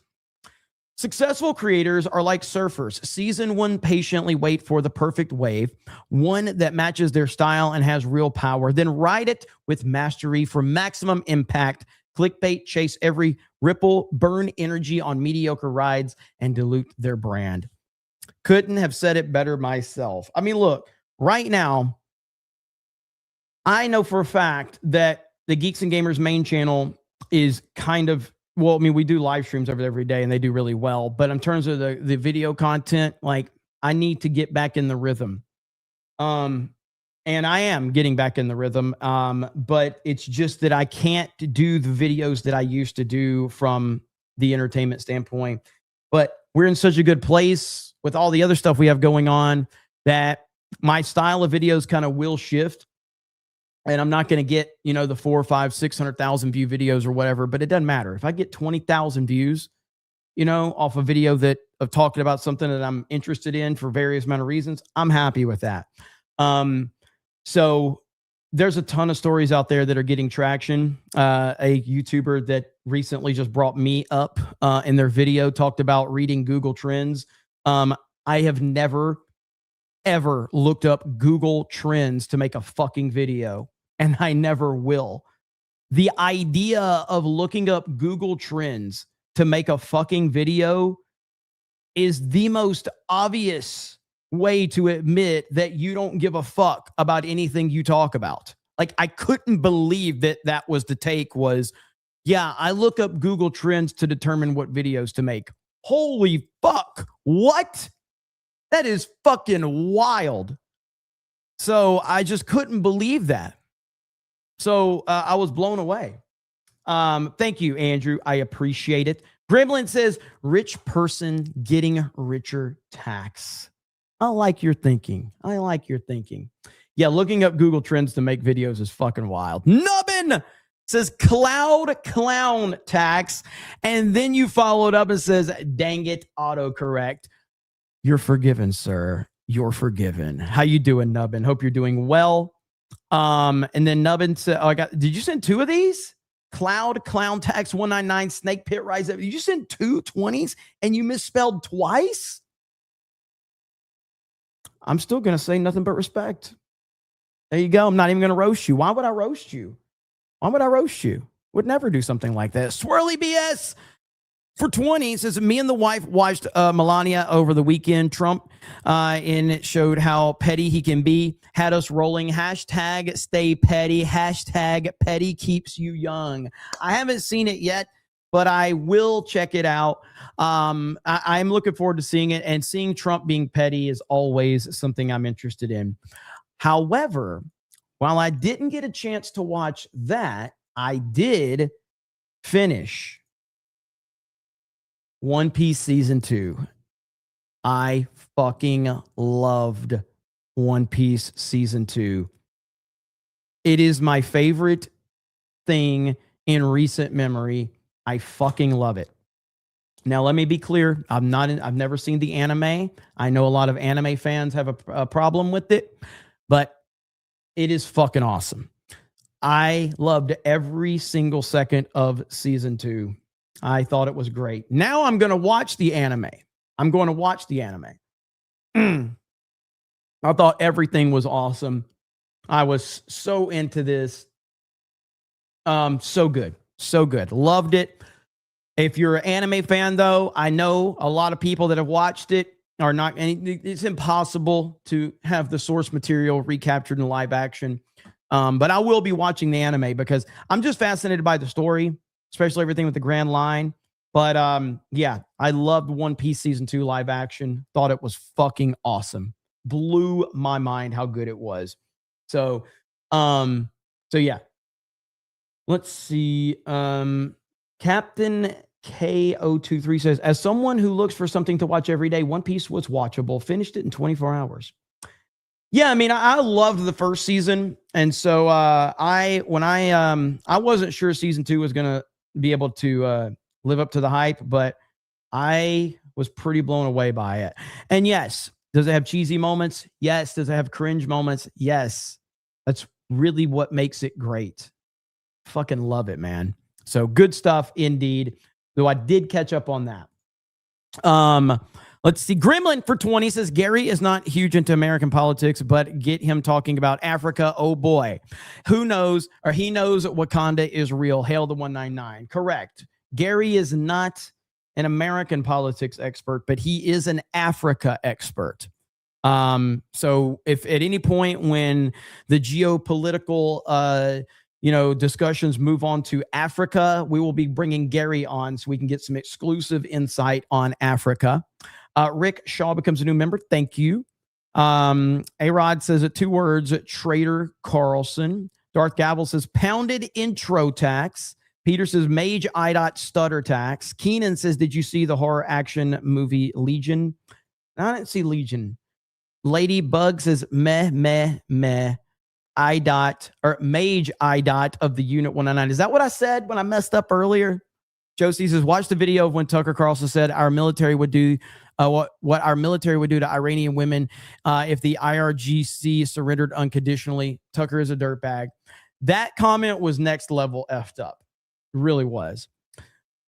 Successful creators are like surfers. Season one, patiently wait for the perfect wave, one that matches their style and has real power. Then ride it with mastery for maximum impact. Clickbait, chase every ripple, burn energy on mediocre rides, and dilute their brand. Couldn't have said it better myself. I mean, look, right now, I know for a fact that the Geeks and Gamers main channel is kind of, well, I mean, we do live streams every day and they do really well. But in terms of the video content, like I need to get back in the rhythm. And I am getting back in the rhythm. But it's just that I can't do the videos that I used to do from the entertainment standpoint. But we're in such a good place with all the other stuff we have going on that my style of videos kind of will shift. And I'm not going to get, the 400, 500, 600,000 view videos or whatever, but it doesn't matter. If I get 20,000 views, off a video of talking about something that I'm interested in for various amount of reasons, I'm happy with that. So there's a ton of stories out there that are getting traction. A YouTuber that recently just brought me up in their video talked about reading Google Trends. I have never, ever looked up Google Trends to make a fucking video. And I never will. The idea of looking up Google Trends to make a fucking video is the most obvious way to admit that you don't give a fuck about anything you talk about. Like, I couldn't believe that was the take was, yeah, I look up Google Trends to determine what videos to make. Holy fuck. What? That is fucking wild. So I just couldn't believe that. So I was blown away. Thank you, Andrew. I appreciate it. Gremlin says, rich person getting richer tax. I like your thinking. Yeah, looking up Google Trends to make videos is fucking wild. Nubbin says cloud clown tax. And then you followed up and says, dang it, autocorrect. You're forgiven, sir. You're forgiven. How you doing, Nubbin? Hope you're doing well. And then Nubbin said, did you send two of these? Cloud Clown Tax 199 Snake Pit Rise Up. Did you send two 20s and you misspelled twice? I'm still going to say nothing but respect. There you go. I'm not even going to roast you. Why would I roast you? Would never do something like that. Swirly BS for 20 says, me and the wife watched Melania over the weekend. Trump, and it showed how petty he can be. Had us rolling. Hashtag stay petty. Hashtag petty keeps you young. I haven't seen it yet, but I will check it out. I'm looking forward to seeing it, and seeing Trump being petty is always something I'm interested in. However, while I didn't get a chance to watch that, I did finish One Piece Season 2. I fucking loved One Piece Season 2. It is my favorite thing in recent memory. I fucking love it. Now, let me be clear. I've never seen the anime. I know a lot of anime fans have a problem with it, but it is fucking awesome. I loved every single second of Season 2. I thought it was great. Now I'm going to watch the anime. I thought everything was awesome. I was so into this. So good. Loved it. If you're an anime fan, though, I know a lot of people that have watched it. are not, and it's impossible to have the source material recaptured in live action. But I will be watching the anime because I'm just fascinated by the story, especially everything with the Grand Line. But yeah, I loved One Piece season 2 live action. Thought it was fucking awesome. Blew my mind how good it was. So yeah. Let's see. Captain K023 says, as someone who looks for something to watch every day, One Piece was watchable. Finished it in 24 hours. Yeah, I mean, I loved the first season, and so I wasn't sure season 2 was gonna be able to live up to the hype, but I was pretty blown away by it. And yes, does it have cheesy moments? Yes. Does it have cringe moments? Yes. That's really what makes it great. Fucking love it, man. So good stuff indeed. Though I did catch up on that. Let's see. Gremlin for 20 says Gary is not huge into American politics, but get him talking about Africa. Oh boy. Who knows, or he knows Wakanda is real. Hail the 199. Correct. Gary is not an American politics expert, but he is an Africa expert. So if at any point when the geopolitical, discussions move on to Africa, we will be bringing Gary on so we can get some exclusive insight on Africa. Rick Shaw becomes a new member. Thank you. A-Rod says it 2 words, Trader Carlson. Darth Gavel says pounded intro tax. Peter says Mage IDOT stutter tax. Keenan says, did you see the horror action movie Legion? I didn't see Legion. Ladybug says meh. IDOT or Mage IDOT of the Unit 199. Is that what I said when I messed up earlier? Josie says, watch the video of when Tucker Carlson said our military would do what our military would do to Iranian women if the IRGC surrendered unconditionally. Tucker is a dirtbag. That comment was next level effed up. It really was.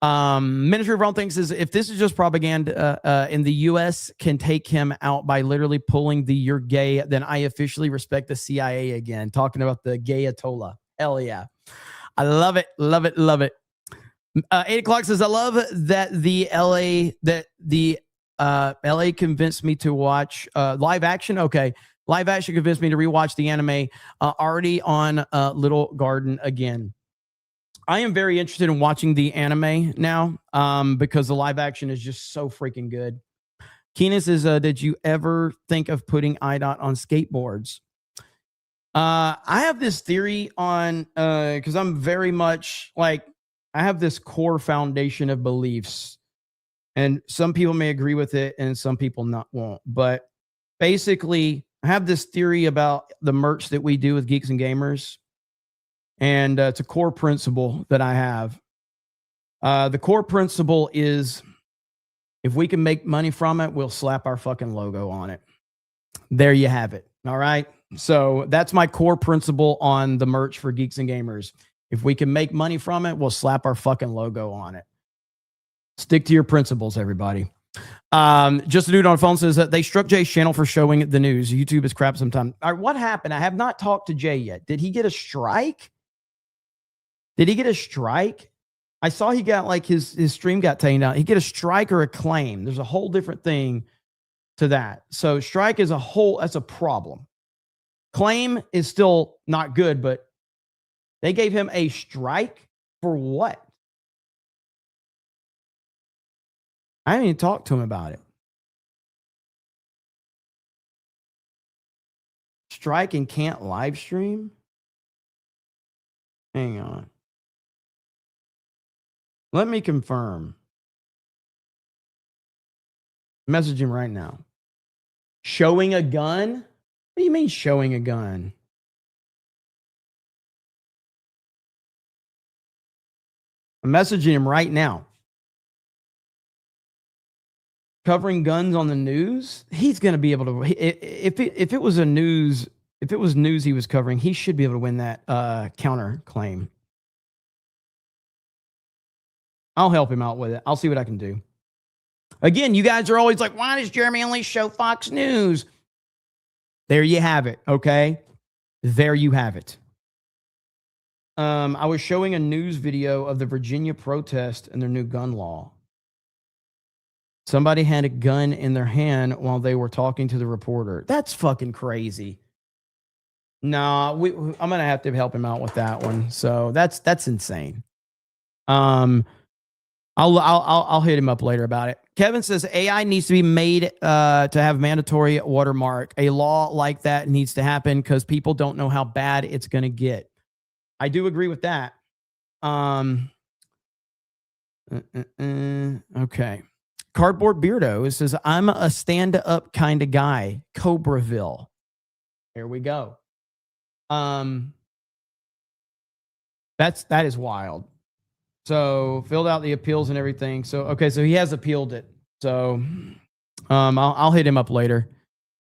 Ministry of Wrong Things says, if this is just propaganda in the U.S. can take him out by literally pulling the you're gay, then I officially respect the CIA again. Talking about the gay Ayatollah. Hell yeah. I love it. Love it. Love it. 8 o'clock says, I love that the LA convinced me to watch live action. Okay. Live action convinced me to rewatch the anime already on Little Garden again. I am very interested in watching the anime now because the live action is just so freaking good. Keenan says, did you ever think of putting IDOT on skateboards? I have this theory on, because I'm very much like, I have this core foundation of beliefs. And some people may agree with it and some people won't. But basically, I have this theory about the merch that we do with Geeks and Gamers. And it's a core principle that I have. The core principle is if we can make money from it, we'll slap our fucking logo on it. There you have it. All right. So that's my core principle on the merch for Geeks and Gamers. If we can make money from it, we'll slap our fucking logo on it. Stick to your principles, everybody. Just a dude on the phone says that they struck Jay's channel for showing the news. YouTube is crap sometimes. All right, what happened? I have not talked to Jay yet. Did he get a strike? Did he get a strike? I saw he got like his stream got taken down. He get a strike or a claim. There's a whole different thing to that. So strike is that's a problem. Claim is still not good, but they gave him a strike for what? I haven't even talked to him about it. Strike and can't live stream? Hang on. Let me confirm. Message him right now. Showing a gun? What do you mean showing a gun? I'm messaging him right now. Covering guns on the news? He's going to be able to. If it was news he was covering, he should be able to win that counter claim. I'll help him out with it. I'll see what I can do. Again, you guys are always like, why does Jeremy only show Fox News? There you have it. Okay. There you have it. I was showing a news video of the Virginia protest and their new gun law. Somebody had a gun in their hand while they were talking to the reporter. That's fucking crazy. No, I'm gonna have to help him out with that one. So that's insane. I'll hit him up later about it. Kevin says AI needs to be made to have mandatory watermark. A law like that needs to happen because people don't know how bad it's gonna get. I do agree with that. Okay. Cardboard Beardo says, I'm a stand-up kind of guy. Cobraville. Here we go. That is wild. So filled out the appeals and everything. So okay, so he has appealed it. So I'll hit him up later.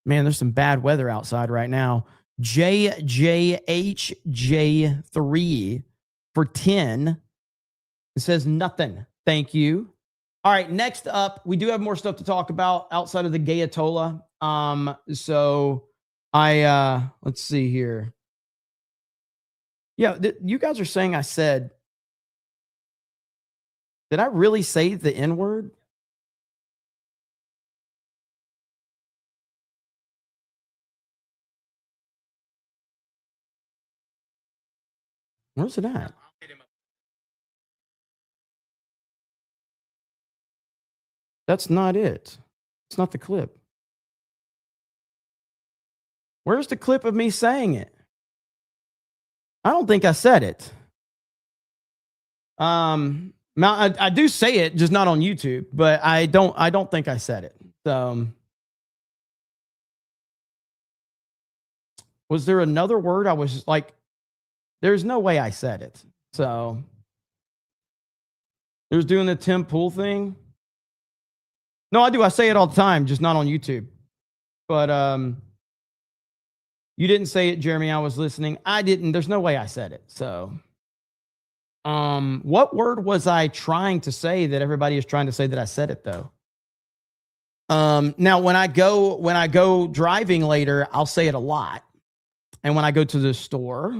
Man, there's some bad weather outside right now. JJHJ3 for 10. It says nothing. Thank you. All right, next up, we do have more stuff to talk about outside of the Gayatollah. So let's see here. Yeah, you guys are saying I said, did I really say the N-word? Where's it at? That's not it. It's not the clip. Where's the clip of me saying it? I don't think I said it. Now I do say it, just not on YouTube, but I don't think I said it. Was there another word I was like, there's no way I said it. So there's doing the Tim Pool thing. No, I do. I say it all the time, just not on YouTube. But you didn't say it, Jeremy. I was listening. I didn't. There's no way I said it. So what word was I trying to say that everybody is trying to say that I said it though? Now when I go driving later, I'll say it a lot. And when I go to the store,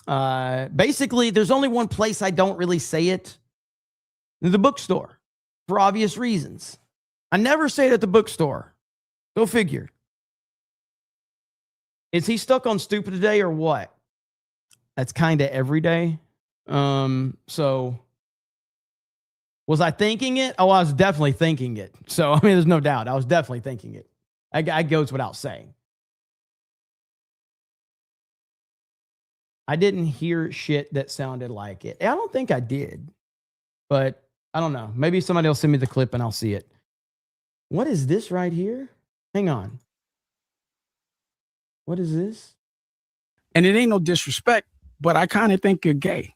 basically there's only one place I don't really say it. The bookstore, for obvious reasons. I never say it at the bookstore. Go figure. Is he stuck on stupid today or what? That's kind of every day. So was I thinking it? Oh, I was definitely thinking it. So, I mean, there's no doubt. I was definitely thinking it. I goes without saying. I didn't hear shit that sounded like it. I don't think I did, but I don't know. Maybe somebody will send me the clip and I'll see it. What is this right here? Hang on. What is this? And it ain't no disrespect, but I kind of think you're gay.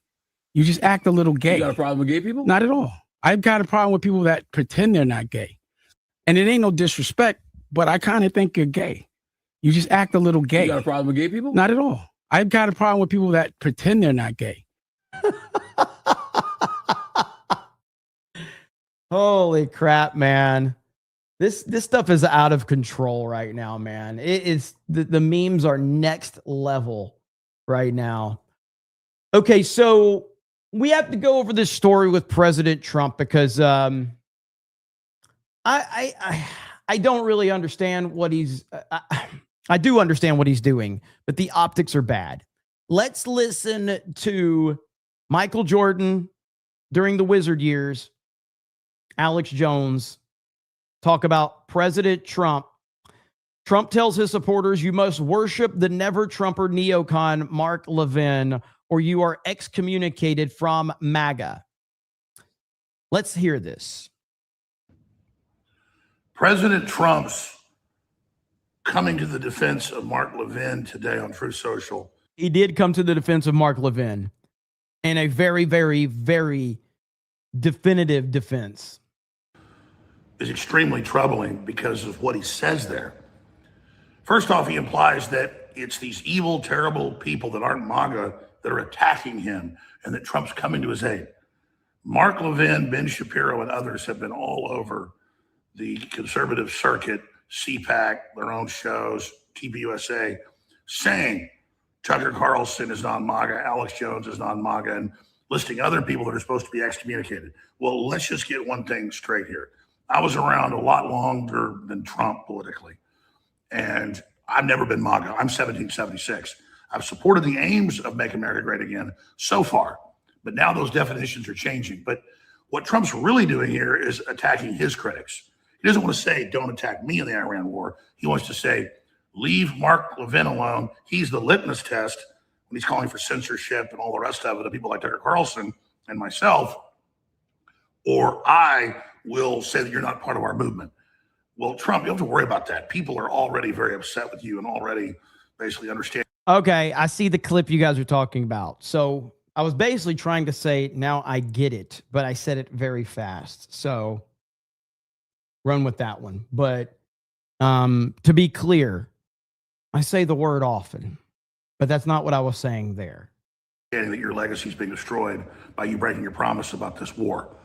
You just act a little gay. You got a problem with gay people? Not at all. I've got a problem with people that pretend they're not gay. And it ain't no disrespect, but I kind of think you're gay. You just act a little gay. You got a problem with gay people? Not at all. I've got a problem with people that pretend they're not gay. Holy crap, man. This stuff is out of control right now, man. It's the memes are next level right now. Okay, so we have to go over this story with President Trump because I don't really understand what he's I do understand what he's doing, but the optics are bad. Let's listen to Michael Jordan during the Wizard years, Alex Jones, talk about President Trump. Trump tells his supporters, you must worship the never-Trumper neocon Mark Levin, or you are excommunicated from MAGA. Let's hear this. President Trump's coming to the defense of Mark Levin today on Truth Social. He did come to the defense of Mark Levin in a very, very, very definitive defense. Is extremely troubling because of what he says there. First off, he implies that it's these evil, terrible people that aren't MAGA that are attacking him and that Trump's coming to his aid. Mark Levin, Ben Shapiro, and others have been all over the conservative circuit, CPAC, their own shows, TPUSA, saying Tucker Carlson is non-MAGA, Alex Jones is non-MAGA, and listing other people that are supposed to be excommunicated. Well, let's just get one thing straight here. I was around a lot longer than Trump politically. And I've never been MAGA. I'm 1776. I've supported the aims of Make America Great Again so far. But now those definitions are changing. But what Trump's really doing here is attacking his critics. He doesn't want to say, don't attack me in the Iran war. He wants to say, leave Mark Levin alone. He's the litmus test when he's calling for censorship and all the rest of it of people like Tucker Carlson and myself. Or I will say that you're not part of our movement. Well, Trump, you don't have to worry about that. People are already very upset with you and already basically understand. Okay, I see the clip you guys are talking about. So I was basically trying to say, now I get it, but I said it very fast. So run with that one. But to be clear, I say the word often, but that's not what I was saying there. That your legacy is being destroyed by you breaking your promise about this war.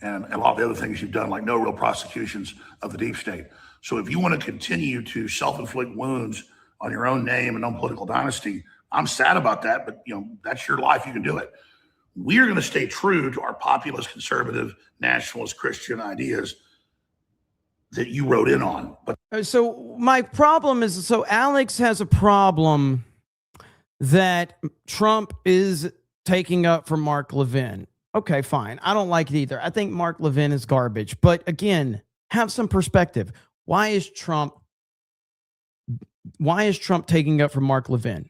And a lot of the other things you've done, like no real prosecutions of the deep state. So if you want to continue to self-inflict wounds on your own name and own political dynasty, I'm sad about that, but that's your life. You can do it. We're going to stay true to our populist, conservative, nationalist, Christian ideas that you wrote in on. But so my problem is, so Alex has a problem that Trump is taking up for Mark Levin. Okay, fine. I don't like it either. I think Mark Levin is garbage. But again, have some perspective. Why is Trump taking up for Mark Levin?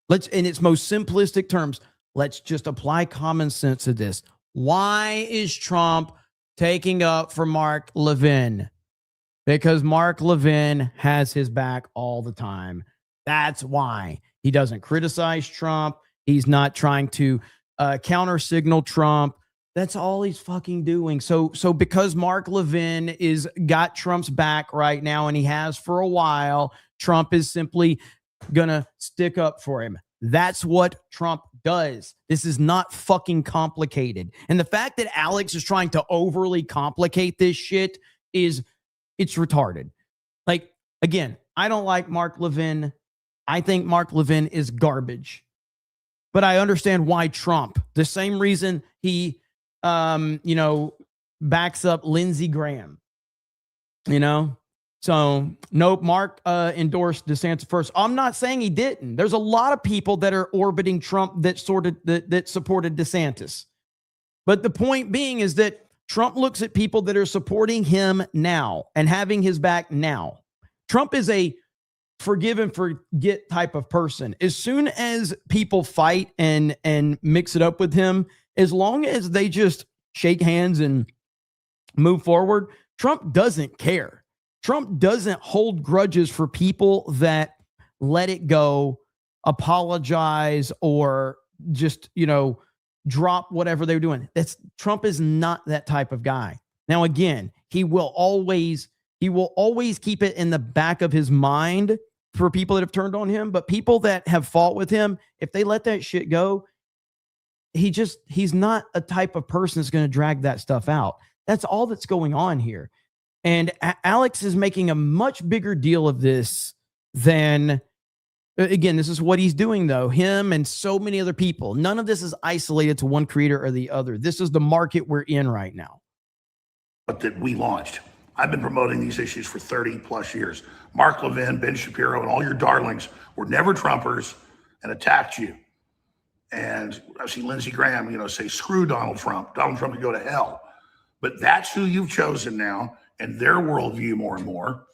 Let's, in its most simplistic terms, let's just apply common sense to this. Why is Trump taking up for Mark Levin? Because Mark Levin has his back all the time. That's why. He doesn't criticize Trump. He's not trying to counter signal Trump. That's all he's fucking doing. So because Mark Levin is got Trump's back right now, and he has for a while, Trump is simply gonna stick up for him. That's what Trump does. This is not fucking complicated. And the fact that Alex is trying to overly complicate this shit it's retarded. Like, again, I don't like Mark Levin. I think Mark Levin is garbage. But I understand why Trump, the same reason he, backs up Lindsey Graham, So, nope, Mark endorsed DeSantis first. I'm not saying he didn't. There's a lot of people that are orbiting Trump that supported DeSantis. But the point being is that Trump looks at people that are supporting him now and having his back now. Trump is a forgive and forget type of person. As soon as people fight and mix it up with him, as long as they just shake hands and move forward, Trump doesn't care. Trump doesn't hold grudges for people that let it go, apologize, or just, drop whatever they're doing. Trump is not that type of guy. Now, again, he will always keep it in the back of his mind for people that have turned on him, but people that have fought with him, if they let that shit go, he's not a type of person that's going to drag that stuff out. That's all that's going on here. And Alex is making a much bigger deal of this than, again, this is what he's doing though. Him and so many other people. None of this is isolated to one creator or the other. This is the market we're in right now. But that we launched. I've been promoting these issues for 30 plus years. Mark Levin, Ben Shapiro, and all your darlings were never Trumpers and attacked you. And I've seen Lindsey Graham, say, screw Donald Trump. Donald Trump can go to hell. But that's who you've chosen now, and their worldview more and more.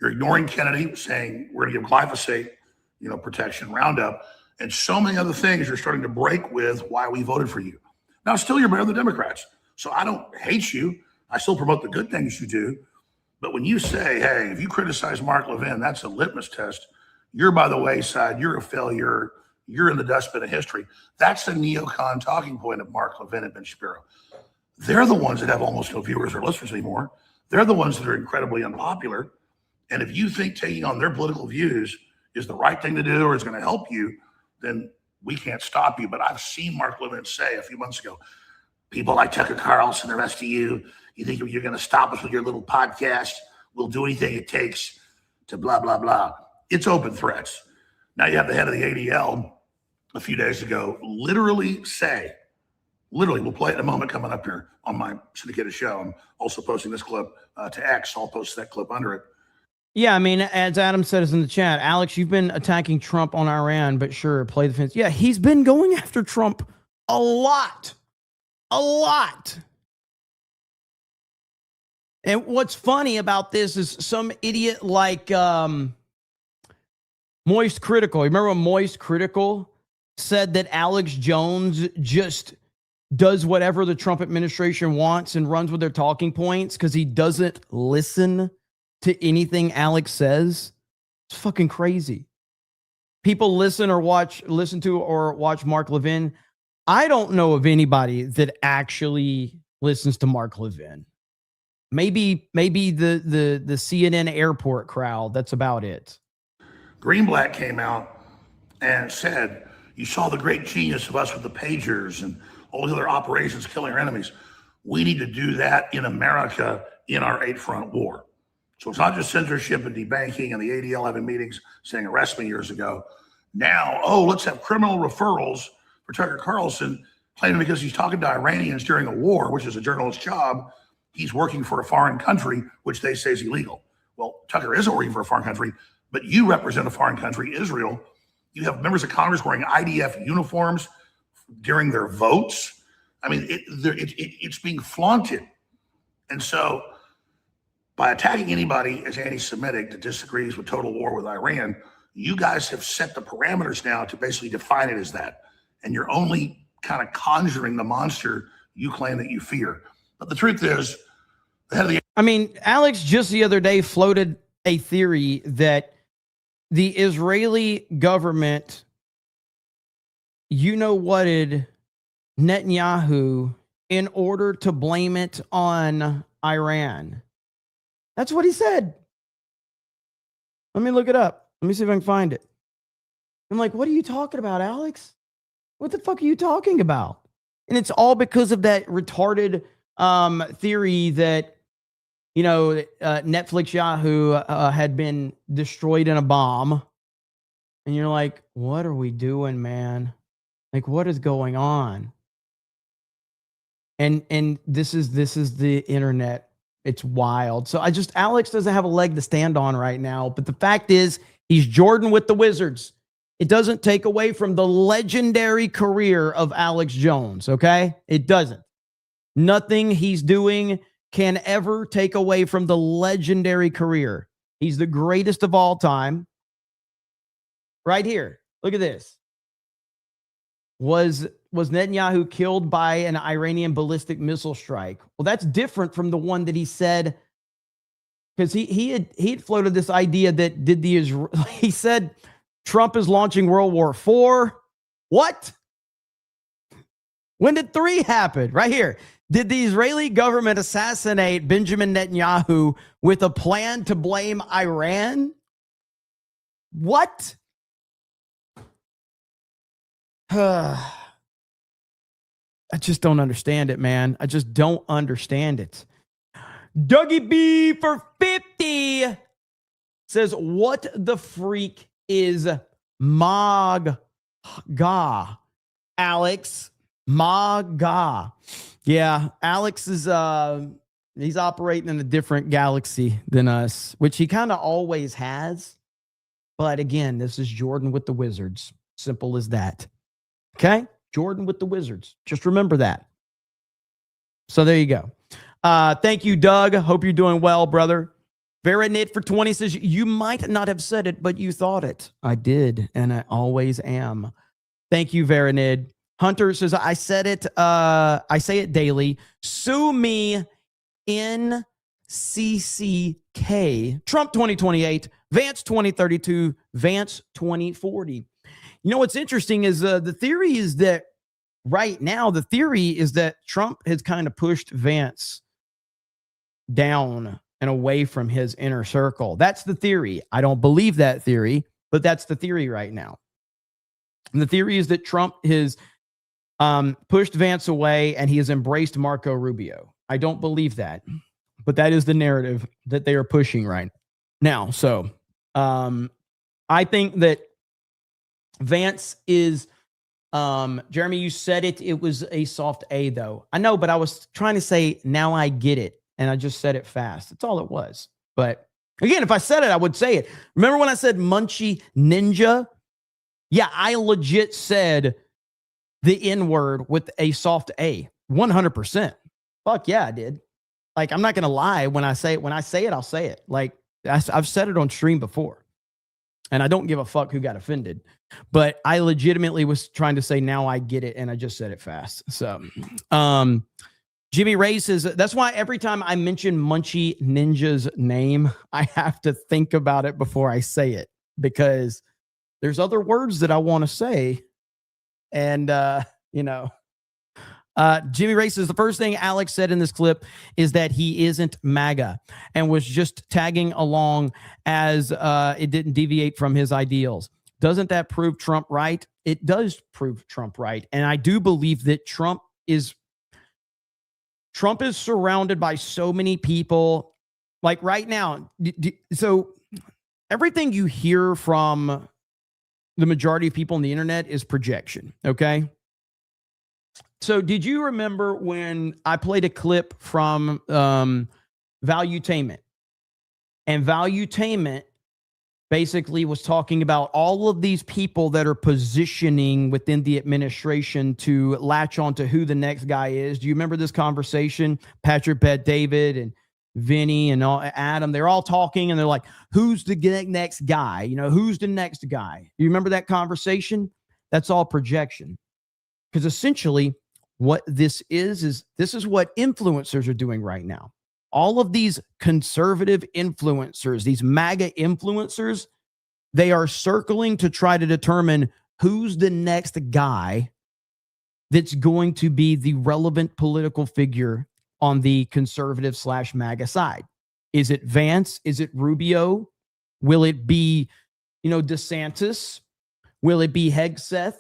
You're ignoring Kennedy, saying we're going to give glyphosate, protection, Roundup, and so many other things you're starting to break with why we voted for you. Now, still, you're better than the Democrats. So I don't hate you. I still promote the good things you do. But when you say, hey, if you criticize Mark Levin, that's a litmus test. You're by the wayside. You're a failure. You're in the dustbin of history. That's the neocon talking point of Mark Levin and Ben Shapiro. They're the ones that have almost no viewers or listeners anymore. They're the ones that are incredibly unpopular. And if you think taking on their political views is the right thing to do or is going to help you, then we can't stop you. But I've seen Mark Levin say a few months ago, people like Tucker Carlson, the rest of you think you're going to stop us with your little podcast? We'll do anything it takes to blah, blah, blah. It's open threats. Now you have the head of the ADL a few days ago literally say Literally, we'll play it in a moment coming up here on my syndicated show. I'm also posting this clip to X. I'll post that clip under it. Yeah, I mean, as Adam says in the chat, Alex, you've been attacking Trump on Iran, but sure, play the fence. Yeah, he's been going after Trump a lot. A lot. And what's funny about this is some idiot like Moist Critical. You remember when Moist Critical said that Alex Jones just does whatever the Trump administration wants and runs with their talking points because he doesn't listen to anything Alex says? It's fucking crazy. People listen to or watch Mark Levin. I don't know of anybody that actually listens to Mark Levin. Maybe the CNN airport crowd. That's about it. Greenblatt came out and said, you saw the great genius of us with the pagers and all the other operations killing our enemies. We need to do that in America in our 8-front war. So it's not just censorship and debanking and the ADL having meetings saying arrest me years ago. Now, let's have criminal referrals for Tucker Carlson, claiming because he's talking to Iranians during a war, which is a journalist's job, he's working for a foreign country, which they say is illegal. Well, Tucker isn't working for a foreign country, but you represent a foreign country, Israel. You have members of Congress wearing IDF uniforms during their votes. I mean, it's being flaunted. And so by attacking anybody as anti-Semitic that disagrees with total war with Iran, you guys have set the parameters now to basically define it as that. And you're only kind of conjuring the monster you claim that you fear. But the truth is, the head of the... I mean, Alex just the other day floated a theory that the Israeli government, whatted Netanyahu in order to blame it on Iran. That's what he said. Let me look it up. Let me see if I can find it. I'm like, what are you talking about, Alex? What the fuck are you talking about? And it's all because of that retarded theory that, Netflix Yahoo had been destroyed in a bomb. And you're like, what are we doing, man? Like, what is going on? And this is the internet. It's wild. So Alex doesn't have a leg to stand on right now. But the fact is, he's Jordan with the Wizards. It doesn't take away from the legendary career of Alex Jones, okay? It doesn't. Nothing he's doing can ever take away from the legendary career. He's the greatest of all time. Right here. Look at this. Was Netanyahu killed by an Iranian ballistic missile strike? Well, that's different from the one that he said, because he had floated this idea that he said Trump is launching World War IV. What? When did 3 happen? Right here. Did the Israeli government assassinate Benjamin Netanyahu with a plan to blame Iran? What? I just don't understand it, man. I just don't understand it. Dougie B for 50 says, what the freak is MAGA? Alex, MAGA. Yeah, Alex is he's operating in a different galaxy than us, which he kind of always has. But again, this is Jordan with the Wizards. Simple as that. Okay? Jordan with the Wizards. Just remember that. So there you go. Thank you, Doug. Hope you're doing well, brother. Veranit for 20 says, you might not have said it, but you thought it. I did, and I always am. Thank you, Veranid. Hunter says, I said it. I say it daily. Sue me in CCK. Trump 2028, Vance 2032, Vance 2040. You know what's interesting is the theory is that right now, the theory is that Trump has kind of pushed Vance down and away from his inner circle. That's the theory. I don't believe that theory, but that's the theory right now. And the theory is that Trump has pushed Vance away and he has embraced Marco Rubio. I don't believe that, but that is the narrative that they are pushing right now. So I think that Vance is Jeremy, you said it. It was a soft A, though. I know, but I was trying to say, now I get it. And I just said it fast. That's all it was. But again, if I said it, I would say it. Remember when I said Munchie Ninja? Yeah, I legit said the N-word with a soft A. 100%. Fuck yeah, I did. Like, I'm not going to lie when I say it. When I say it, I'll say it. Like, I've said it on stream before. And I don't give a fuck who got offended. But I legitimately was trying to say, now I get it. And I just said it fast. So, Jimmy Ray says, that's why every time I mention Munchie Ninja's name, I have to think about it before I say it. Because there's other words that I want to say. And, Jimmy Ray says, the first thing Alex said in this clip is that he isn't MAGA and was just tagging along as it didn't deviate from his ideals. Doesn't that prove Trump right? It does prove Trump right. And I do believe that Trump is surrounded by so many people. Like right now, so everything you hear from the majority of people on the internet is projection, okay? So did you remember when I played a clip from Valuetainment? And Valuetainment basically was talking about all of these people that are positioning within the administration to latch on to who the next guy is. Do you remember this conversation? Patrick Bet-David and Vinny and Adam, they're all talking and they're like, who's the next guy? You know, who's the next guy? You remember that conversation? That's all projection. Because essentially what this is this is what influencers are doing right now. All of these conservative influencers, these MAGA influencers, they are circling to try to determine who's the next guy that's going to be the relevant political figure on the conservative / MAGA side. Is it Vance? Is it Rubio? Will it be, DeSantis? Will it be Hegseth?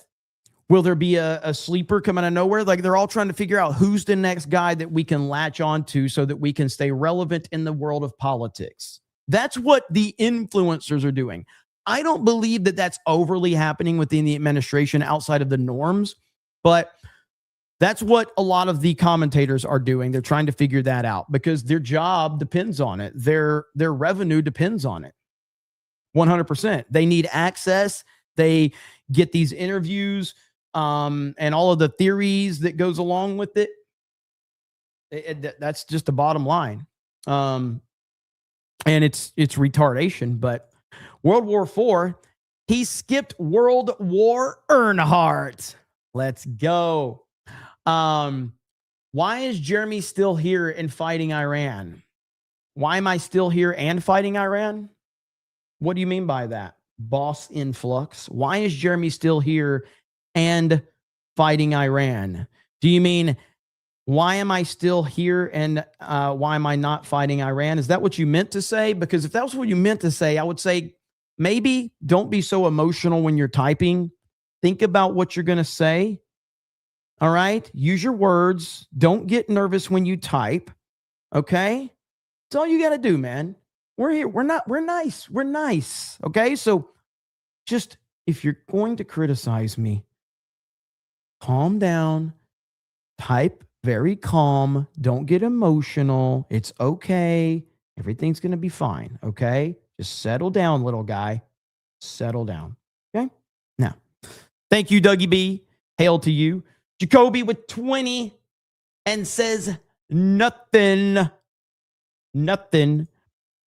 Will there be a sleeper coming out of nowhere? Like, they're all trying to figure out who's the next guy that we can latch on to so that we can stay relevant in the world of politics. That's what the influencers are doing. I don't believe that that's overly happening within the administration outside of the norms, but that's what a lot of the commentators are doing. They're trying to figure that out because their job depends on it. Their revenue depends on it. 100%. They need access. They get these interviews and all of the theories that goes along with it. That's just the bottom line. And it's retardation. But World War IV, he skipped World War Earnhardt. Let's go. Why is Jeremy still here and fighting Iran? Why am I still here and fighting Iran? What do you mean by that? Boss influx. Why is Jeremy still here and fighting Iran? Do you mean, why am I still here and why am I not fighting Iran? Is that what you meant to say? Because if that was what you meant to say, I would say maybe don't be so emotional when you're typing. Think about what you're going to say. All right? Use your words. Don't get nervous when you type. Okay? That's all you got to do, man. We're here. We're nice. We're nice. Okay? So just, if you're going to criticize me, calm down. Type very calm. Don't get emotional. It's okay. Everything's going to be fine. Okay? Just settle down, little guy. Settle down. Okay? Now, thank you, Dougie B. Hail to you. Jacoby with 20 and says nothing.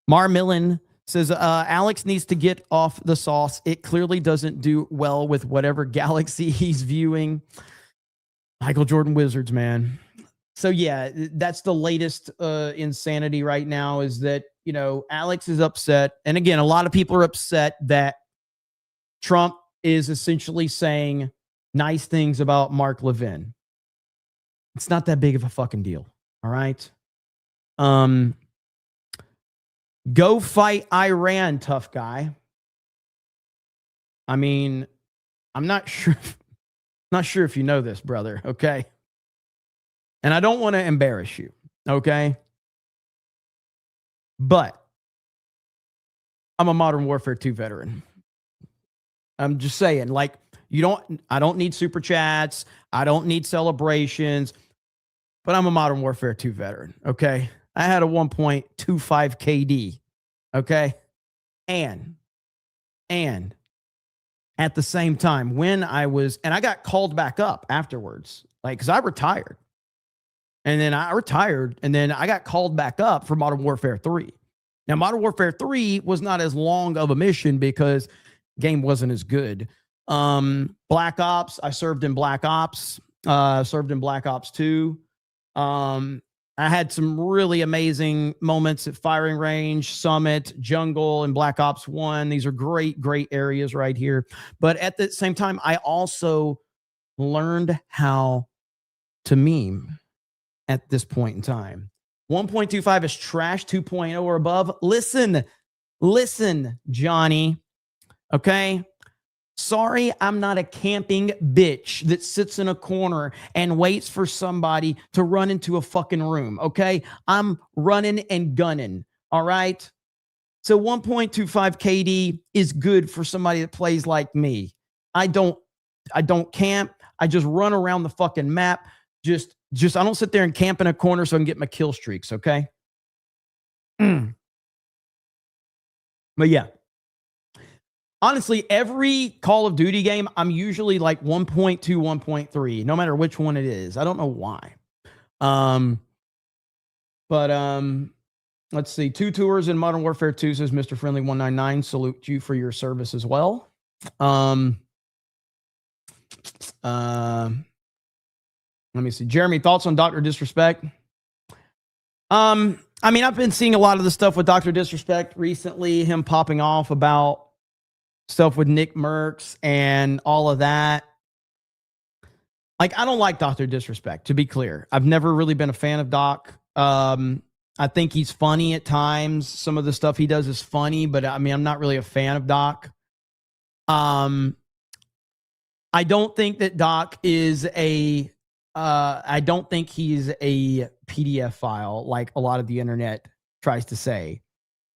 Mar Millen says, Alex needs to get off the sauce. It clearly doesn't do well with whatever galaxy he's viewing. Michael Jordan Wizards, man. So yeah, that's the latest insanity right now is that, Alex is upset. And again, a lot of people are upset that Trump is essentially saying nice things about Mark Levin. It's not that big of a fucking deal. All right. Go fight Iran, tough guy. I mean, I'm not sure if you know this, brother. Okay. And I don't want to embarrass you. Okay. But I'm a Modern Warfare 2 veteran. I'm just saying, like, I don't need super chats. I don't need celebrations, but I'm a Modern Warfare 2 veteran. Okay. I had a 1.25 KD. Okay. And at the same time, when I got called back up afterwards, like, cause I retired and then I got called back up for Modern Warfare 3. Now, Modern Warfare 3 was not as long of a mission because game wasn't as good. Black Ops, I served in Black Ops, served in Black Ops 2. I had some really amazing moments at Firing Range, Summit, Jungle, and Black Ops 1. These are great, great areas right here. But at the same time, I also learned how to meme at this point in time. 1.25 is trash, 2.0 or above. Listen, Johnny. Okay? Sorry, I'm not a camping bitch that sits in a corner and waits for somebody to run into a fucking room. Okay? I'm running and gunning. All right? So 1.25 KD is good for somebody that plays like me. I don't camp. I just run around the fucking map. Just I don't sit there and camp in a corner so I can get my kill streaks, okay? But yeah. Honestly, every Call of Duty game, I'm usually like 1.2, 1.3, no matter which one it is. I don't know why. Let's see. 2 tours in Modern Warfare 2, says Mr. Friendly 199. Salute you for your service as well. Let me see. Jeremy, thoughts on Dr. Disrespect? I mean, I've been seeing a lot of the stuff with Dr. Disrespect recently, him popping off about stuff with Nick Merckx and all of that. Like, I don't like Dr. Disrespect, to be clear. I've never really been a fan of Doc. I think he's funny at times. Some of the stuff he does is funny, but I mean, I'm not really a fan of Doc. I don't think that Doc is I don't think he's a PDF file like a lot of the internet tries to say.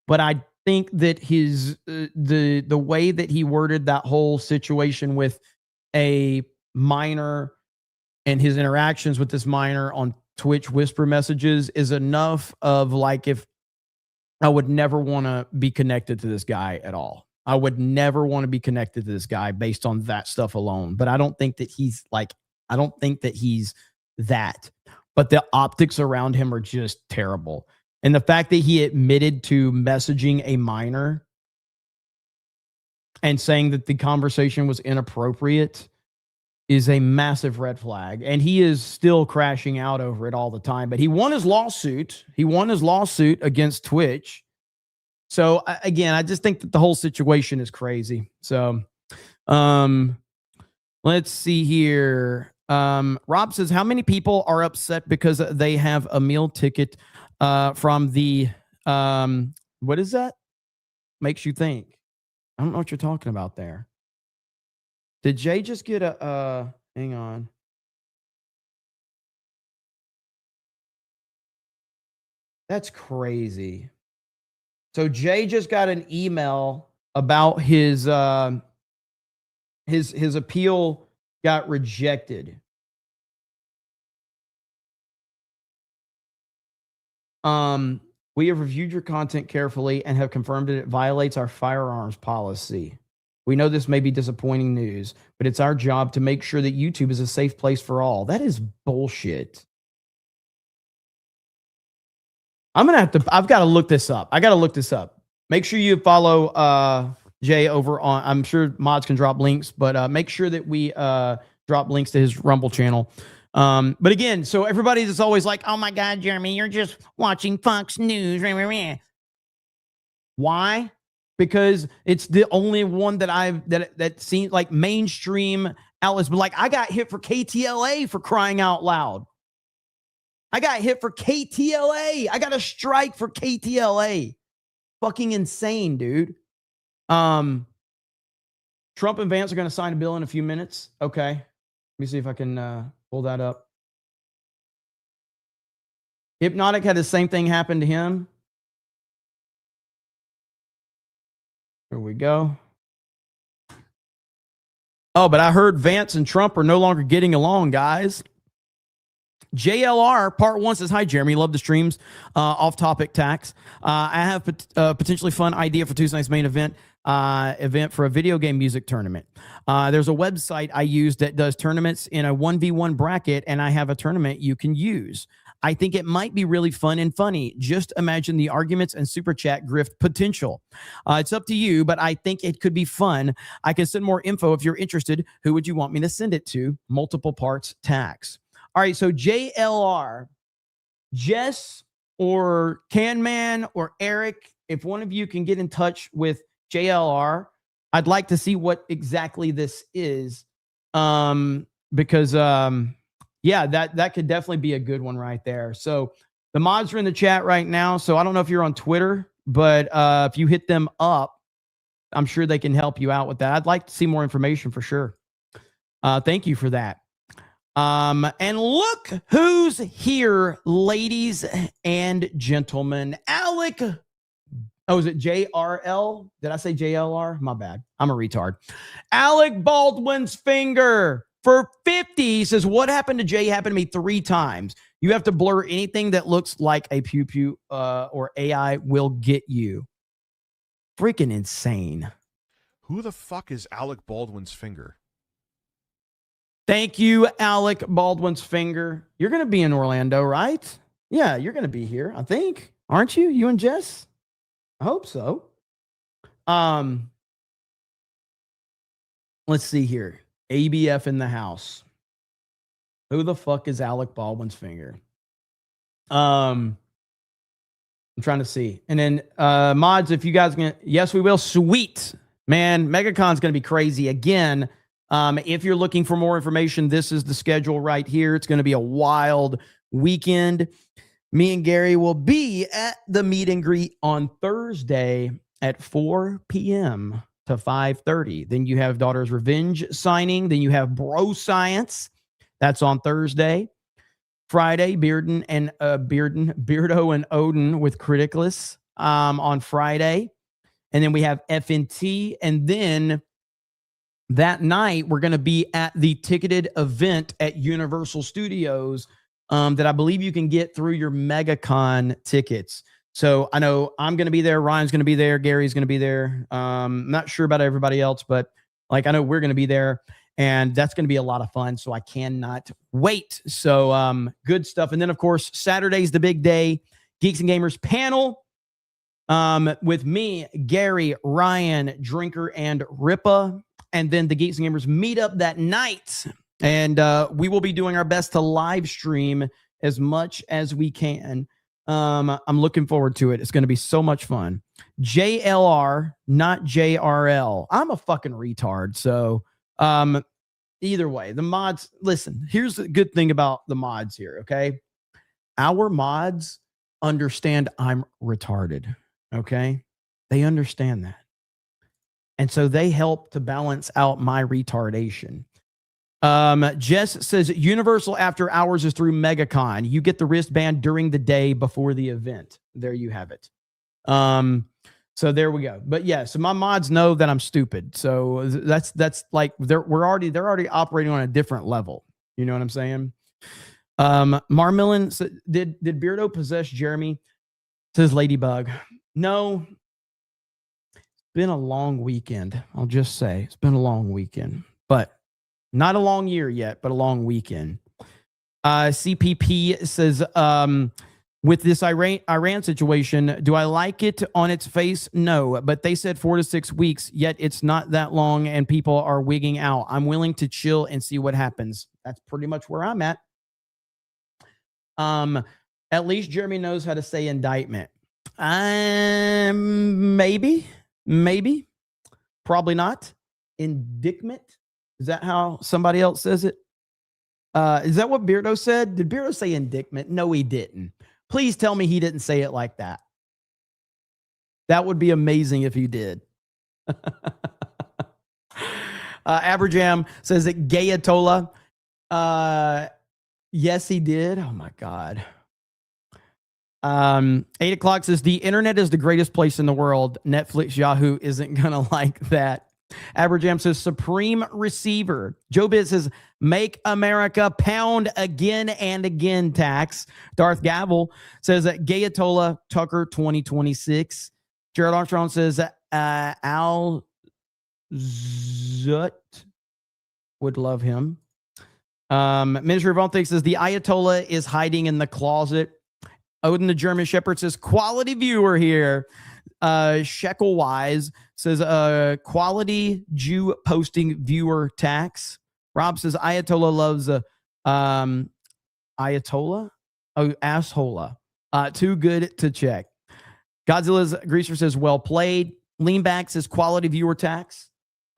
But I think that his the way that he worded that whole situation with a minor and his interactions with this minor on Twitch whisper messages is enough of like, if I would never want to be connected to this guy at all. I would never want to be connected to this guy based on that stuff alone. But I don't think that he's that. But the optics around him are just terrible. And the fact that he admitted to messaging a minor and saying that the conversation was inappropriate is a massive red flag. And he is still crashing out over it all the time. But he won his lawsuit. He won his lawsuit against Twitch. So again, I just think that the whole situation is crazy. So let's see here. Rob says, how many people are upset because they have a meal ticket from the what is that? Makes you think. I don't know what you're talking about there. Did Jay just get a hang on. That's crazy. So Jay just got an email about his appeal got rejected. We have reviewed your content carefully and have confirmed that it violates our firearms policy. We know this may be disappointing news, but it's our job to make sure that YouTube is a safe place for all. That is bullshit. I've got to look this up. I got to look this up. Make sure you follow Jay over on, I'm sure mods can drop links, but make sure that we drop links to his Rumble channel. But again, so everybody that's always like, oh my God, Jeremy, you're just watching Fox News. Why? Because it's the only one that that seems like mainstream outlets. But like, I got hit for KTLA for crying out loud. I got hit for KTLA. I got a strike for KTLA. Fucking insane, dude. Trump and Vance are going to sign a bill in a few minutes. Okay. Let me see if I can pull that up. Hypnotic had the same thing happen to him. Here we go. Oh, but I heard Vance and Trump are no longer getting along, guys. JLR part 1 says, hi, Jeremy. Love the streams. Off-topic tax. I have a potentially fun idea for Tuesday's main event for a video game music tournament. There's a website I use that does tournaments in a 1v1 bracket, and I have a tournament you can use. I think it might be really fun and funny. Just imagine the arguments and super chat grift potential. It's up to you, but I think it could be fun. I can send more info if you're interested. Who would you want me to send it to? Multiple parts tax. All right, so JLR, Jess or Canman or Eric, if one of you can get in touch with JLR, I'd like to see what exactly this is. Because yeah, that could definitely be a good one right there. So the mods are in the chat right now. So I don't know if you're on Twitter, but if you hit them up, I'm sure they can help you out with that. I'd like to see more information for sure. Thank you for that. And look who's here, ladies and gentlemen. Alec. Oh, is it JRL? Did I say JLR? My bad. I'm a retard. Alec Baldwin's finger for 50 says, what happened to Jay happened to me 3 times. You have to blur anything that looks like a pew pew or AI will get you. Freaking insane. Who the fuck is Alec Baldwin's finger? Thank you, Alec Baldwin's finger. You're going to be in Orlando, right? Yeah, you're going to be here, I think. Aren't you? You and Jess? I hope so. Let's see here. ABF in the house. Who the fuck is Alec Baldwin's finger? I'm trying to see. And then mods, if you guys can, yes, we will. Sweet. Man, MegaCon's going to be crazy again. If you're looking for more information, this is the schedule right here. It's going to be a wild weekend. Me and Gary will be at the meet and greet on Thursday at 4 p.m. to 5:30. Then you have Daughter's Revenge signing. Then you have Bro Science. That's on Thursday. Friday, Beardo and Odin with Criticless on Friday. And then we have FNT. And then that night, we're going to be at the ticketed event at Universal Studios that I believe you can get through your MegaCon tickets. So I know I'm going to be there. Ryan's going to be there. Gary's going to be there. Not sure about everybody else, but like I know we're going to be there. And that's going to be a lot of fun. So I cannot wait. So good stuff. And then, of course, Saturday's the big day. Geeks and Gamers panel with me, Gary, Ryan, Drinker, and Ripa. And then the Geeks and Gamers meet up that night. And we will be doing our best to live stream as much as we can. I'm looking forward to it. It's going to be so much fun. JLR, not JRL. I'm a fucking retard. So either way, the mods, listen, here's the good thing about the mods here, okay? Our mods understand I'm retarded, okay? They understand that. And so they help to balance out my retardation. Jess says Universal After Hours is through MegaCon. You get the wristband during the day before the event. There you have it. So there we go. But yeah, so my mods know that I'm stupid. So that's like they're already operating on a different level. You know what I'm saying? Marmillin said, did Beardo possess Jeremy? Says Ladybug. No. Been a long weekend. I'll just say it's been a long weekend, but not a long year yet, but a long weekend. CPP says, with this Iran situation, do I like it on its face? No, but they said 4 to 6 weeks, yet it's not that long and people are wigging out. I'm willing to chill and see what happens. That's pretty much where I'm at. At least Jeremy knows how to say indictment. Maybe, probably not. Indictment. Is that how somebody else says it? Is that what Beardo said? Did Beardo say indictment? No, he didn't. Please tell me he didn't say it like that. That would be amazing if he did. Aberjam says that Gayatola. Yes, he did. Oh my God. 8 o'clock says the internet is the greatest place in the world. Netflix, Yahoo isn't gonna like that. Aberjam says supreme receiver. Joe Biz says make America pound again and again tax. Darth Gavel says Gayatola Tucker 2026. Gerald Armstrong says Al Zut would love him. Ministry of Ethics says the Ayatollah is hiding in the closet. Odin the German Shepherd says quality viewer here. Shekel Wise says quality Jew posting viewer tax. Rob says Ayatollah loves Ayatollah. Oh, asshola. Too good to check. Godzilla's Greaser says well played. Leanback says quality viewer tax.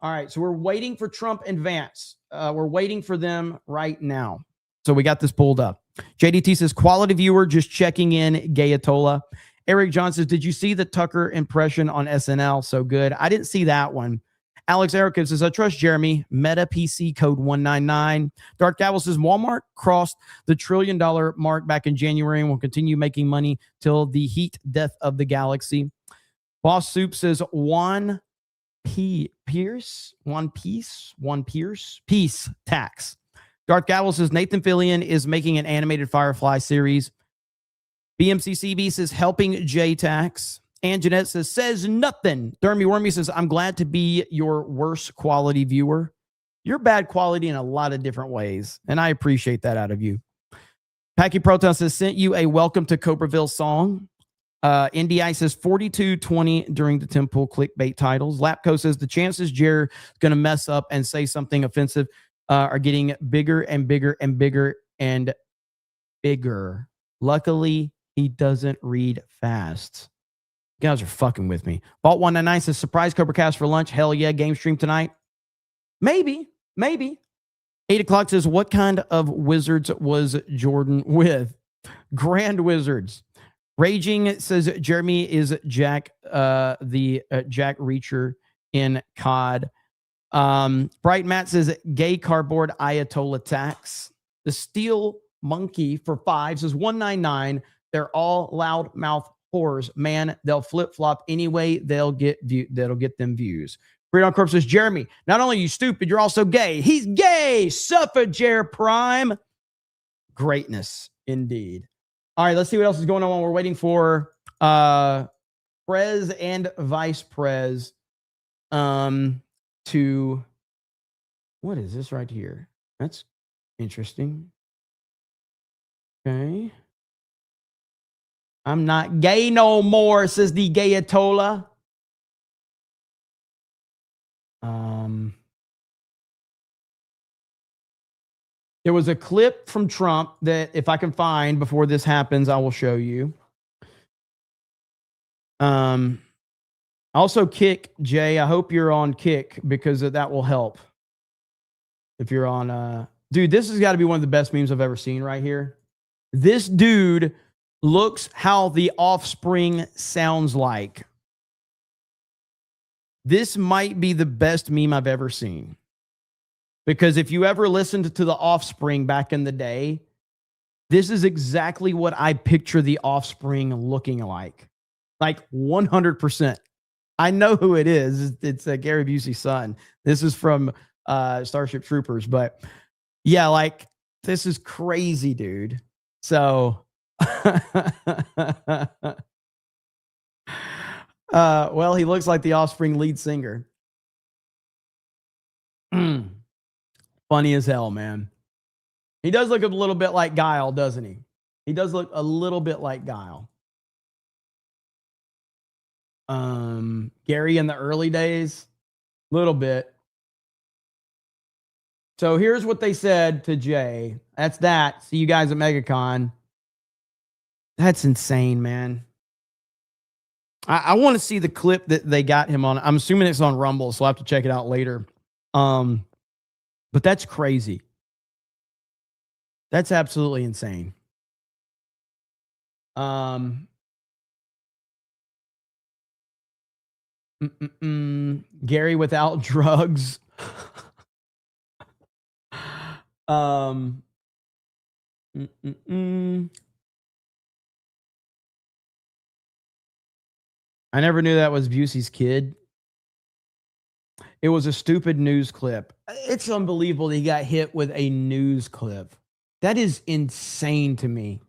All right, so we're waiting for Trump and Vance. We're waiting for them right now. So we got this pulled up. JDT says quality viewer, just checking in. Gayatola. Eric John says, did you see the Tucker impression on SNL? So good. I didn't see that one. Alex Erica says, I trust Jeremy. Meta PC code 199. Dark Gavel says, Walmart crossed the $1 trillion mark back in January and will continue making money till the heat death of the galaxy. Boss Soup says, Peace tax. Darth Gavel says Nathan Fillion is making an animated Firefly series. BMCCB says helping J tax. And Jeanette says nothing. Dermy Wormy says I'm glad to be your worst quality viewer. You're bad quality in a lot of different ways, and I appreciate that out of you. Packy Proton says sent you a welcome to Cobraville song. NDI says 42-20 during the Temple clickbait titles. Lapco says the chances Jer is going to mess up and say something offensive are getting bigger and bigger and bigger and bigger. Luckily, he doesn't read fast. You guys are fucking with me. Vault 199 says surprise CobraCast for lunch. Hell yeah, game stream tonight. Maybe. 8 o'clock says what kind of wizards was Jordan with? Grand Wizards. Raging says Jeremy is Jack, the Jack Reacher in COD. Bright Matt says gay cardboard Ayatollah tax. The Steel Monkey for 5 says 199. They're all loudmouth whores. Man, they'll flip flop anyway. That'll get them views. Freedom Corp says Jeremy, not only are you stupid, you're also gay. He's gay. Suffer Jer Prime. Greatness indeed. All right, let's see what else is going on while we're waiting for Prez and Vice Prez to, what is this right here? That's interesting. Okay. I'm not gay no more, says the Gayatola. There was a clip from Trump that if I can find before this happens, I will show you. Also Kick, Jay. I hope you're on Kick because that will help. If you're on, dude, this has got to be one of the best memes I've ever seen right here. This dude looks how the Offspring sounds like. This might be the best meme I've ever seen. Because if you ever listened to the Offspring back in the day, this is exactly what I picture the Offspring looking like. Like 100%. I know who it is. It's Gary Busey's son. This is from Starship Troopers. But yeah, like this is crazy, dude. So, well, he looks like the Offspring lead singer. Funny as hell, man. He does look a little bit like Guile, doesn't he? He does look a little bit like Guile. Gary in the early days, little bit. So here's what they said to Jay. That's that. See you guys at MegaCon. That's insane, man. I want to see the clip that they got him on. I'm assuming it's on Rumble, so I'll have to check it out later. But that's crazy. That's absolutely insane. Gary without drugs. I never knew that was Busey's kid. It was a stupid news clip. It's unbelievable that he got hit with a news clip. That is insane to me.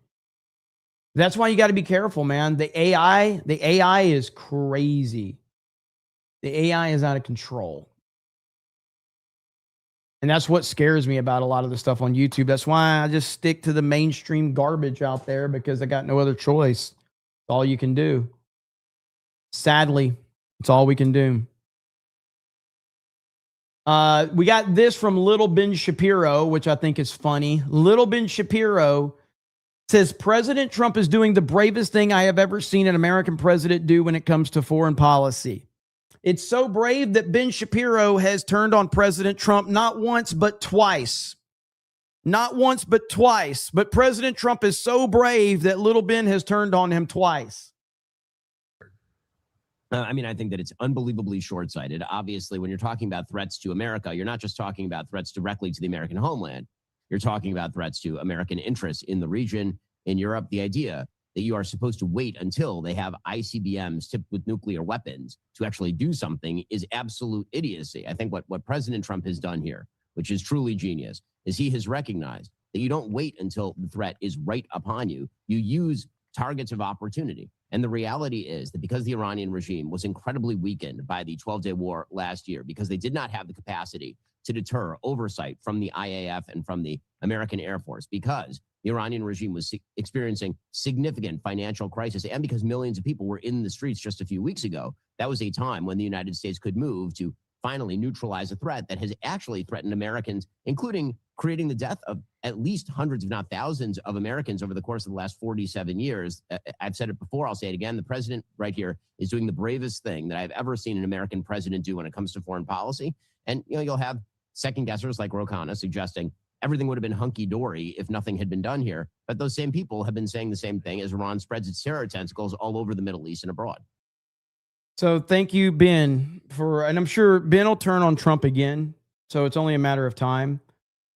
That's why you got to be careful, man. The AI is crazy. The AI is out of control. And that's what scares me about a lot of the stuff on YouTube. That's why I just stick to the mainstream garbage out there, because I got no other choice. It's all you can do. Sadly, it's all we can do. We got this from Little Ben Shapiro, which I think is funny. Little Ben Shapiro says, President Trump is doing the bravest thing I have ever seen an American president do when it comes to foreign policy. It's so brave that Ben Shapiro has turned on President Trump not once, but twice. Not once, but twice. But President Trump is so brave that Little Ben has turned on him twice. I mean, I think that it's unbelievably short-sighted. Obviously, when you're talking about threats to America, you're not just talking about threats directly to the American homeland. You're talking about threats to American interests in the region, in Europe. The idea that you are supposed to wait until they have ICBMs tipped with nuclear weapons to actually do something is absolute idiocy. I think what President Trump has done here, which is truly genius, is he has recognized that you don't wait until the threat is right upon you. You use targets of opportunity. And the reality is that because the Iranian regime was incredibly weakened by the 12-day war last year, because they did not have the capacity to deter oversight from the IAF and from the American Air Force, because the Iranian regime was experiencing significant financial crisis, and because millions of people were in the streets just a few weeks ago, that was a time when the United States could move to finally neutralize a threat that has actually threatened Americans, including creating the death of at least hundreds, if not thousands, of Americans over the course of the last 47 years. I've said it before, I'll say it again. The president right here is doing the bravest thing that I've ever seen an American president do when it comes to foreign policy. And you'll have second guessers like Rokana suggesting everything would have been hunky-dory if nothing had been done here. But those same people have been saying the same thing as Iran spreads its terror tentacles all over the Middle East and abroad. So thank you, Ben, and I'm sure Ben will turn on Trump again. So it's only a matter of time.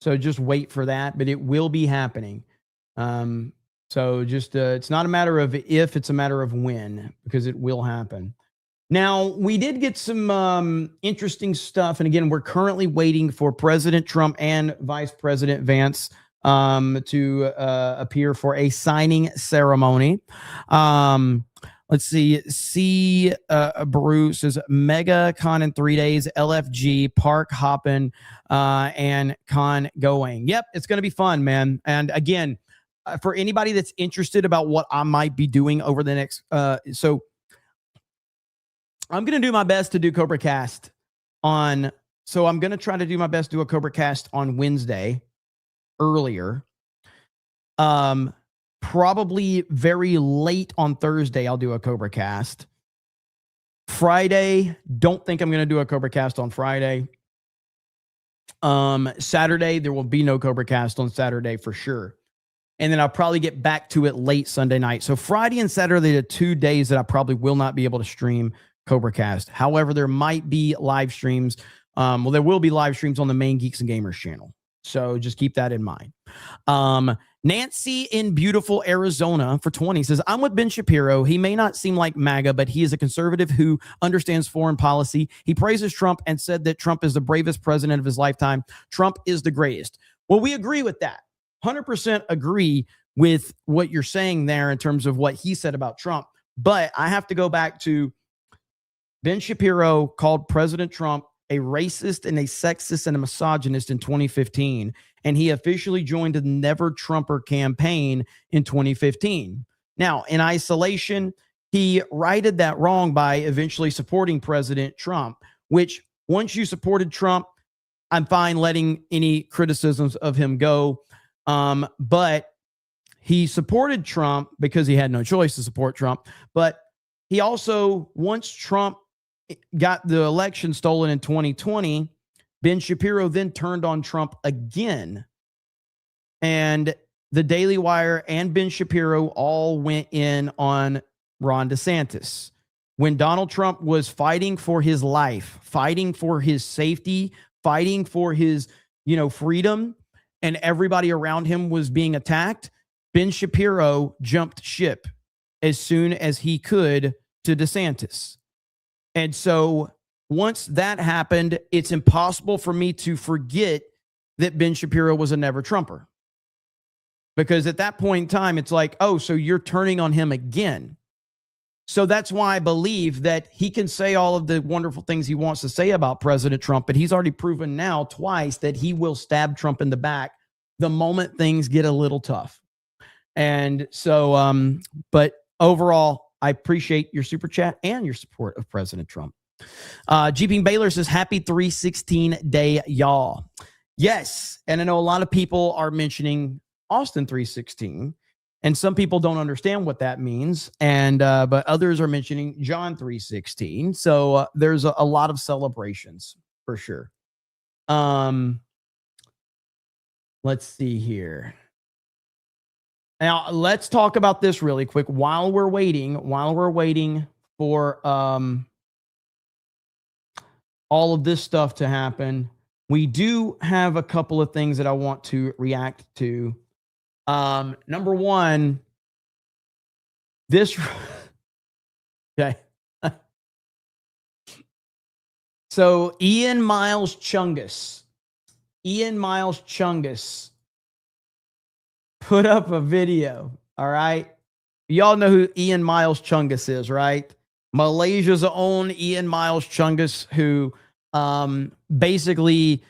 So just wait for that, but it will be happening. So just, it's not a matter of if, it's a matter of when, because it will happen. Now, we did get some interesting stuff. And again, we're currently waiting for President Trump and Vice President Vance to appear for a signing ceremony. Let's see. Bruce says Mega Con in 3 days, LFG, park hopping, and con going. Yep, it's going to be fun, man. And again, for anybody that's interested about what I might be doing over the next, so I'm going to do my best to do CobraCast on, so I'm going to try to do my best to do a CobraCast on Wednesday earlier. Probably very late on Thursday, I'll do a CobraCast. Friday, don't think I'm going to do a CobraCast on Friday. Saturday, there will be no CobraCast on Saturday for sure. And then I'll probably get back to it late Sunday night. So Friday and Saturday are 2 days that I probably will not be able to stream CobraCast. However, there might be live streams. Well, there will be live streams on the main Geeks and Gamers channel. So just keep that in mind. Nancy in beautiful Arizona for 20 says, I'm with Ben Shapiro. He may not seem like MAGA, but he is a conservative who understands foreign policy. He praises Trump and said that Trump is the bravest president of his lifetime. Trump is the greatest. Well, we agree with that. 100% agree with what you're saying there in terms of what he said about Trump. But I have to go back to Ben Shapiro called President Trump a racist and a sexist and a misogynist in 2015, and he officially joined the Never Trumper campaign in 2015. Now, in isolation, he righted that wrong by eventually supporting President Trump, which once you supported Trump, I'm fine letting any criticisms of him go. But he supported Trump because he had no choice to support Trump. But he also, once Trump got the election stolen in 2020, Ben Shapiro then turned on Trump again. And the Daily Wire and Ben Shapiro all went in on Ron DeSantis. When Donald Trump was fighting for his life, fighting for his safety, fighting for his, freedom, and everybody around him was being attacked, Ben Shapiro jumped ship as soon as he could to DeSantis. And so once that happened, it's impossible for me to forget that Ben Shapiro was a never Trumper. Because at that point in time, it's like, oh, so you're turning on him again. So that's why I believe that he can say all of the wonderful things he wants to say about President Trump, but he's already proven now twice that he will stab Trump in the back the moment things get a little tough. And so, but overall, I appreciate your super chat and your support of President Trump. GP Baylor says, happy 316 day, y'all. Yes. And I know a lot of people are mentioning Austin 316, and some people don't understand what that means. And, but others are mentioning John 316. So there's a lot of celebrations for sure. Let's see here. Now let's talk about this really quick while we're waiting for, all of this stuff to happen. We do have a couple of things that I want to react to. Number one, this, okay. So Ian Miles Chungus put up a video. All right. Y'all know who Ian Miles Chungus is, right? Malaysia's own Ian Miles Chungus, who basically,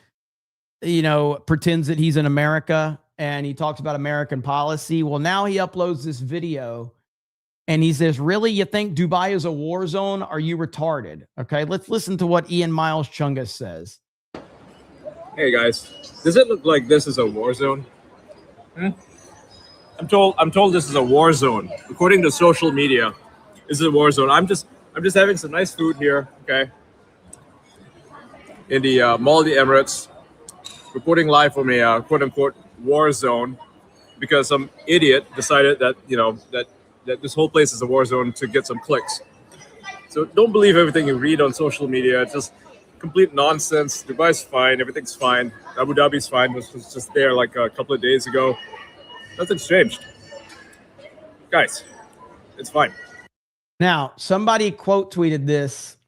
pretends that he's in America and he talks about American policy. Well, now he uploads this video and he says, really, you think Dubai is a war zone? Are you retarded? Okay, let's listen to what Ian Miles Chungus says. Hey guys, does it look like this is a war zone? I'm told this is a war zone. According to social media, this is a war zone. I'm just having some nice food here, okay? In the Mall of the Emirates, reporting live from a quote-unquote war zone because some idiot decided that, that this whole place is a war zone to get some clicks. So don't believe everything you read on social media. It's just complete nonsense. Dubai's fine. Everything's fine. Abu Dhabi's fine. Was just there like a couple of days ago. Nothing's changed. Guys, it's fine. Now, somebody quote tweeted this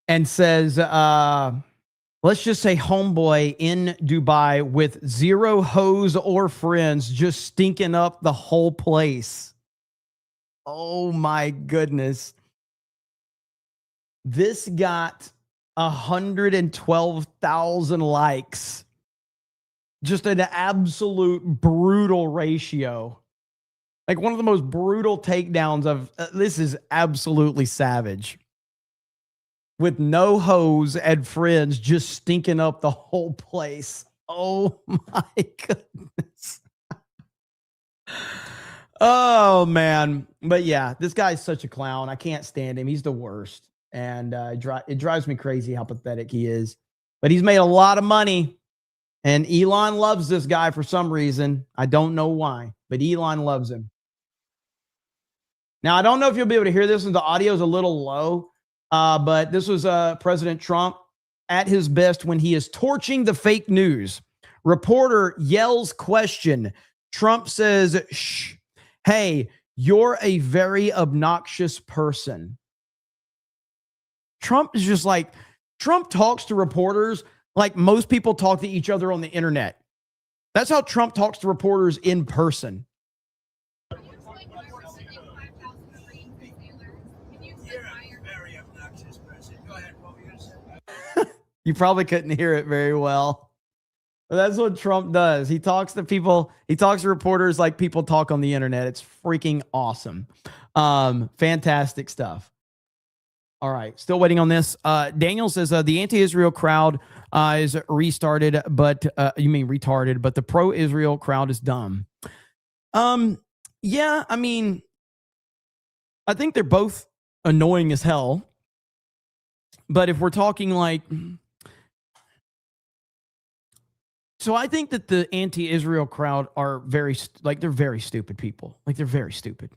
and says, let's just say homeboy in Dubai with zero hoes or friends just stinking up the whole place. Oh my goodness. This got 112,000 likes. Just an absolute brutal ratio. Like one of the most brutal takedowns of this is absolutely savage. With no hoes and friends just stinking up the whole place. Oh my goodness. Oh man. But yeah, this guy's such a clown. I can't stand him. He's the worst. And it drives me crazy how pathetic he is. But he's made a lot of money. And Elon loves this guy for some reason. I don't know why, but Elon loves him. Now, I don't know if you'll be able to hear this, and the audio is a little low, but this was President Trump at his best when he is torching the fake news. Reporter yells question. Trump says, shh, hey, you're a very obnoxious person. Trump is just like, Trump talks to reporters like most people talk to each other on the internet. That's how Trump talks to reporters in person. You probably couldn't hear it very well. But that's what Trump does. He talks to people. He talks to reporters like people talk on the internet. It's freaking awesome. Fantastic stuff. All right. Still waiting on this. Daniel says the anti-Israel crowd is restarted, but you mean retarded, but the pro-Israel crowd is dumb. Yeah, I mean, I think they're both annoying as hell. But if we're talking like, so I think that the anti-Israel crowd are they're very stupid people. Like they're very stupid.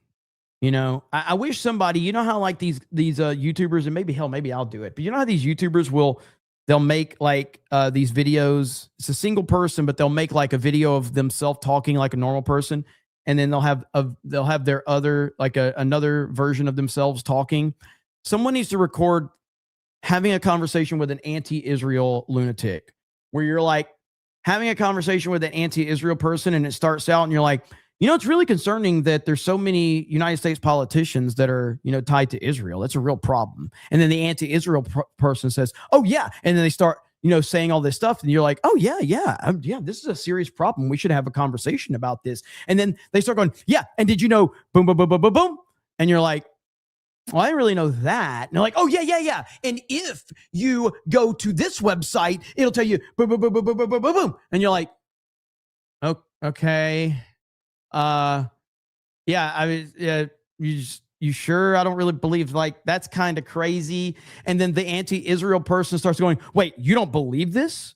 You know, I wish somebody, you know how like these YouTubers, and maybe I'll do it. But you know how these YouTubers they'll make like these videos. It's a single person, but they'll make like a video of themselves talking like a normal person, and then they'll have their other like another version of themselves talking. Someone needs to record having a conversation with an anti-Israel lunatic, where you're like having a conversation with an anti-Israel person, and it starts out and you're like, it's really concerning that there's so many United States politicians that are, tied to Israel. That's a real problem. And then the anti-Israel person says, oh yeah. And then they start, saying all this stuff. And you're like, oh yeah, yeah, this is a serious problem. We should have a conversation about this. And then they start going, yeah. And did you know, boom, boom, boom, boom, boom, boom. And you're like, well, I didn't really know that. And they're like, oh yeah. And if you go to this website, it'll tell you boom, boom, boom, boom, boom, boom, boom, boom. And you're like, oh, okay. You sure? I don't really believe, like, that's kind of crazy. And then the anti-Israel person starts going, wait, you don't believe this?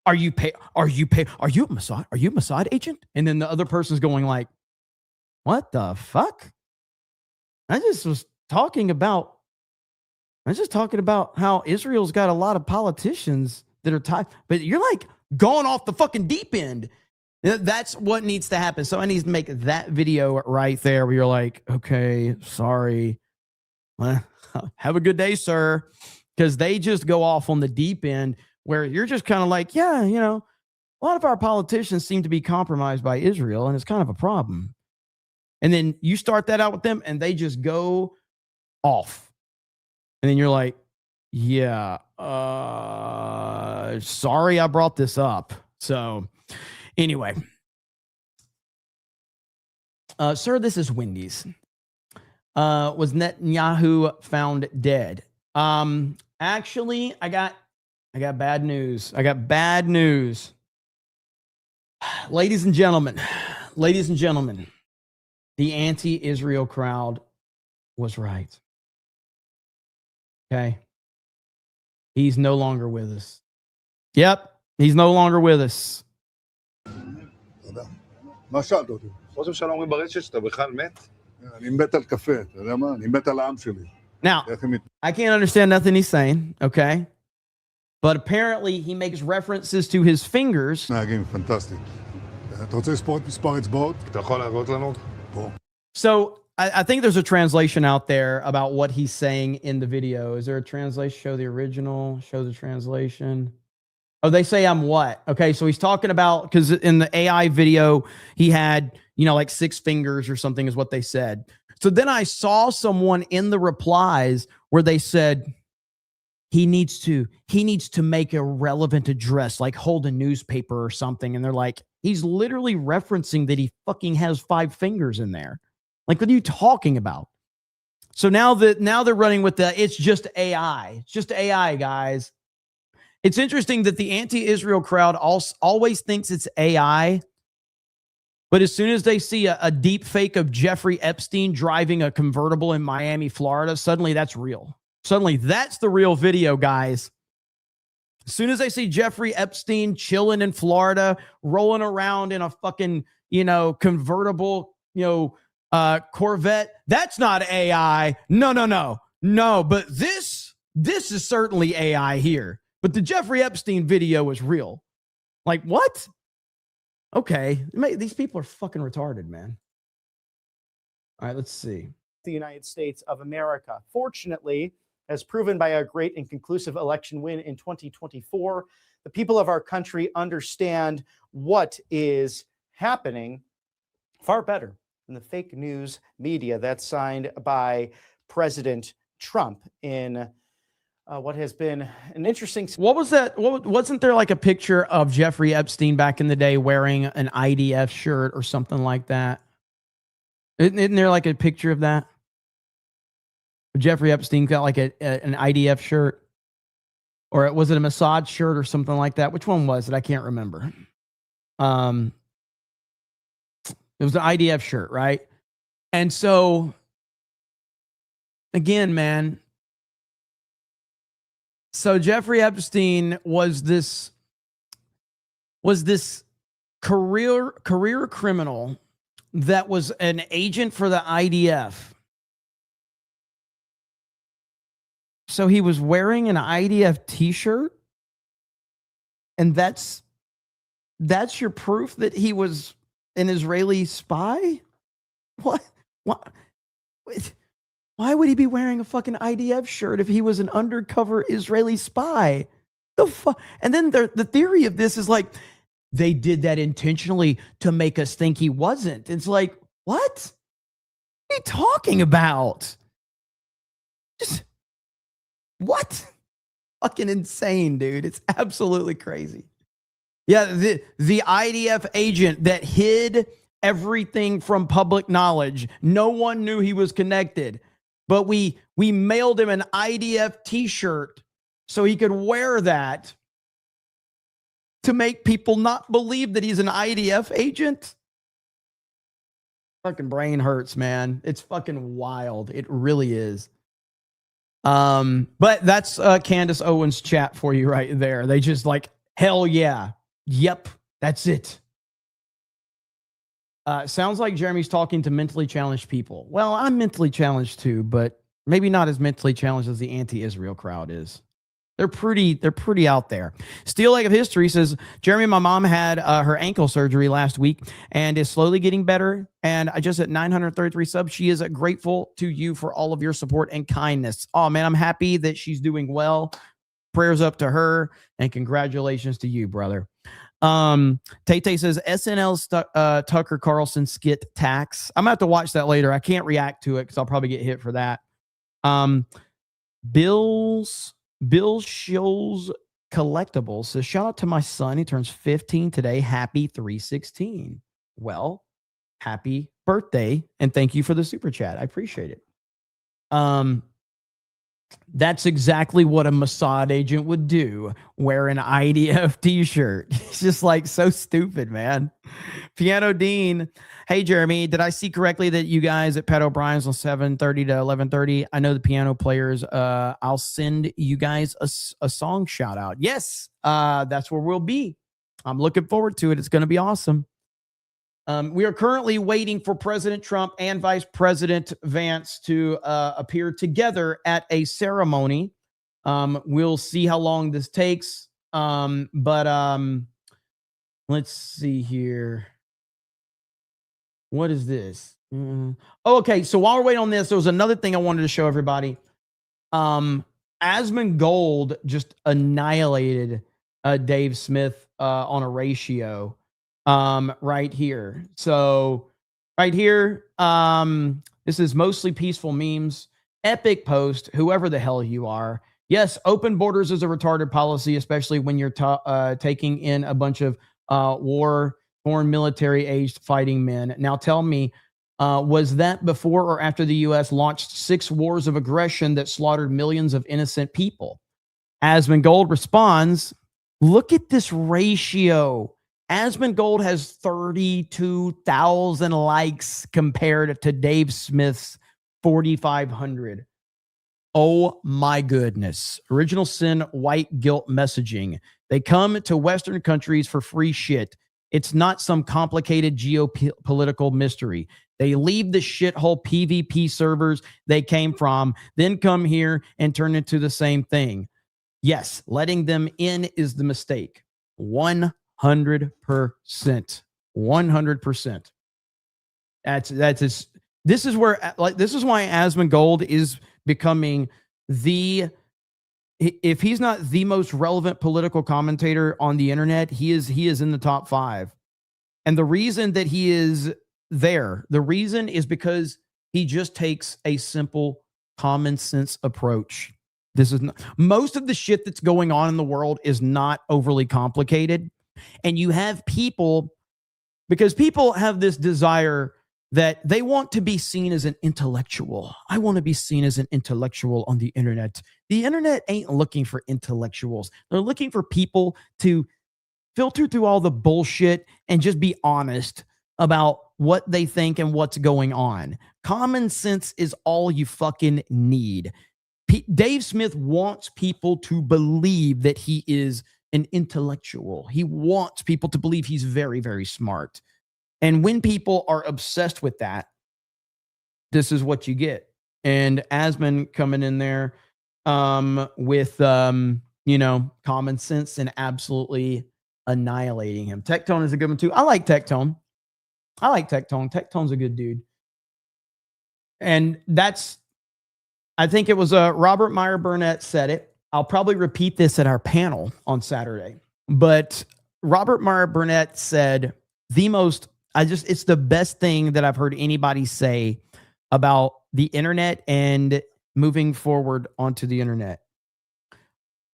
Are you a Mossad agent? And then the other person's going like, what the fuck? I just talking about how Israel's got a lot of politicians that are tied, but you're like going off the fucking deep end. That's what needs to happen. So I need to make that video right there where you're like, okay, sorry. Well, have a good day, sir. Because they just go off on the deep end where you're just kind of like, yeah, a lot of our politicians seem to be compromised by Israel, and it's kind of a problem. And then you start that out with them and they just go off. And then you're like, yeah, sorry I brought this up. So anyway, sir, this is Wendy's. Was Netanyahu found dead? Actually, I got bad news. Ladies and gentlemen, the anti-Israel crowd was right. Okay. He's no longer with us. Yep. He's no longer with us. מה שאלת אותי? ראש הממשלה אומרים ברשת שאתה בכלל מת? אני מת על קפה, אתה יודע מה? אני מת על העם שלי. Now, I can't understand nothing he's saying, okay? But apparently he makes references to his fingers. נהגים, פנטסטי. אתה רוצה לספור את מספר אצבעות? אתה יכול להראות לנו? פה. So I think there's a translation out there about what he's saying in the video. Is there a translation? Show the original, show the translation. Oh, they say I'm what? Okay, so he's talking about, because in the AI video, he had, like 6 fingers or something is what they said. So then I saw someone in the replies where they said he needs to make a relevant address, like hold a newspaper or something. And they're like, he's literally referencing that he fucking has 5 fingers in there. Like, what are you talking about? So now they're running with it's just AI. It's just AI, guys. It's interesting that the anti-Israel crowd always thinks it's AI, but as soon as they see a deep fake of Jeffrey Epstein driving a convertible in Miami, Florida, suddenly that's real. Suddenly that's the real video, guys. As soon as they see Jeffrey Epstein chilling in Florida, rolling around in a fucking, convertible, Corvette, that's not AI. No, but this is certainly AI here. But the Jeffrey Epstein video is real. Like, what? Okay. These people are fucking retarded, man. All right, let's see. The United States of America. Fortunately, as proven by a great and conclusive election win in 2024, the people of our country understand what is happening far better than the fake news media that's signed by President Trump in what has been an interesting... What was that? Wasn't there like a picture of Jeffrey Epstein back in the day wearing an IDF shirt or something like that? Isn't there like a picture of that? Jeffrey Epstein got like an IDF shirt, or was it a Mossad shirt or something like that? Which one was it? I can't remember. It was an IDF shirt, right? And so, again, man. So Jeffrey Epstein was this career criminal that was an agent for the IDF. So he was wearing an IDF t-shirt, and that's your proof that he was an Israeli spy? What? Why would he be wearing a fucking IDF shirt if he was an undercover Israeli spy? The fuck? And then the theory of this is like, they did that intentionally to make us think he wasn't. It's like, what? What are you talking about? Just what? Fucking insane, dude. It's absolutely crazy. Yeah, the IDF agent that hid everything from public knowledge. No one knew he was connected, but we mailed him an IDF t-shirt so he could wear that to make people not believe that he's an IDF agent. Fucking brain hurts, man. It's fucking wild. It really is. But that's Candace Owens' chat for you right there. They just like, hell yeah. Yep, that's it. Sounds like Jeremy's talking to mentally challenged people. Well, I'm mentally challenged too, but maybe not as mentally challenged as the anti-Israel crowd is. They're pretty out there. Steel Leg of History says, Jeremy, my mom had her ankle surgery last week and is slowly getting better. And I just at 933 subs. She is grateful to you for all of your support and kindness. Oh man, I'm happy that she's doing well. Prayers up to her and congratulations to you, brother. Tay says SNL's Tucker Carlson skit tax. I'm gonna have to watch that later. I can't react to it because I'll probably get hit for that. Bill Shills Collectibles says, shout out to my son. He turns 15 today. Happy 316. Well, happy birthday. And thank you for the super chat. I appreciate it. That's exactly what a Mossad agent would do. Wear an IDF t-shirt. It's just like so stupid, man. Piano Dean. Hey, Jeremy, did I see correctly that you guys at Pat O'Brien's on 7:30 to 11:30? I know the piano players. I'll send you guys a song shout out. Yes, that's where we'll be. I'm looking forward to it. It's going to be awesome. We are currently waiting for President Trump and Vice President Vance to appear together at a ceremony. We'll see how long this takes. But let's see here. What is this? Oh, okay, so while we're waiting on this, there was another thing I wanted to show everybody. Asmongold just annihilated Dave Smith on a ratio. Right here. So right here, this is mostly peaceful memes. Epic post, whoever the hell you are. Yes, open borders is a retarded policy, especially when you're taking in a bunch of foreign military-aged fighting men. Now tell me, was that before or after the U.S. launched 6 wars of aggression that slaughtered millions of innocent people? Asmongold responds, look at this ratio. Asmongold has 32,000 likes compared to Dave Smith's 4,500. Oh my goodness. Original sin, white guilt messaging. They come to Western countries for free shit. It's not some complicated geopolitical mystery. They leave the shithole PvP servers they came from, then come here and turn into the same thing. Yes, letting them in is the mistake. 100%. 100%. That's this is where, like, this is why Asmongold is becoming if he's not the most relevant political commentator on the internet, he is in the top 5. And the reason that he is there, the reason is because he just takes a simple common sense approach. This is not, most of the shit that's going on in the world is not overly complicated. And you have people, because people have this desire that they want to be seen as an intellectual. I want to be seen as an intellectual on the internet. The internet ain't looking for intellectuals. They're looking for people to filter through all the bullshit and just be honest about what they think and what's going on. Common sense is all you fucking need. Dave Smith wants people to believe that he is an intellectual. He wants people to believe he's very, very smart. And when people are obsessed with that, this is what you get. And Asmon coming in there with, common sense and absolutely annihilating him. Tectone is a good one too. I like Tectone. Tectone's a good dude. And that's I think it was Robert Meyer Burnett said it. I'll probably repeat this at our panel on Saturday. But Robert Meyer Burnett said it's the best thing that I've heard anybody say about the internet and moving forward onto the internet.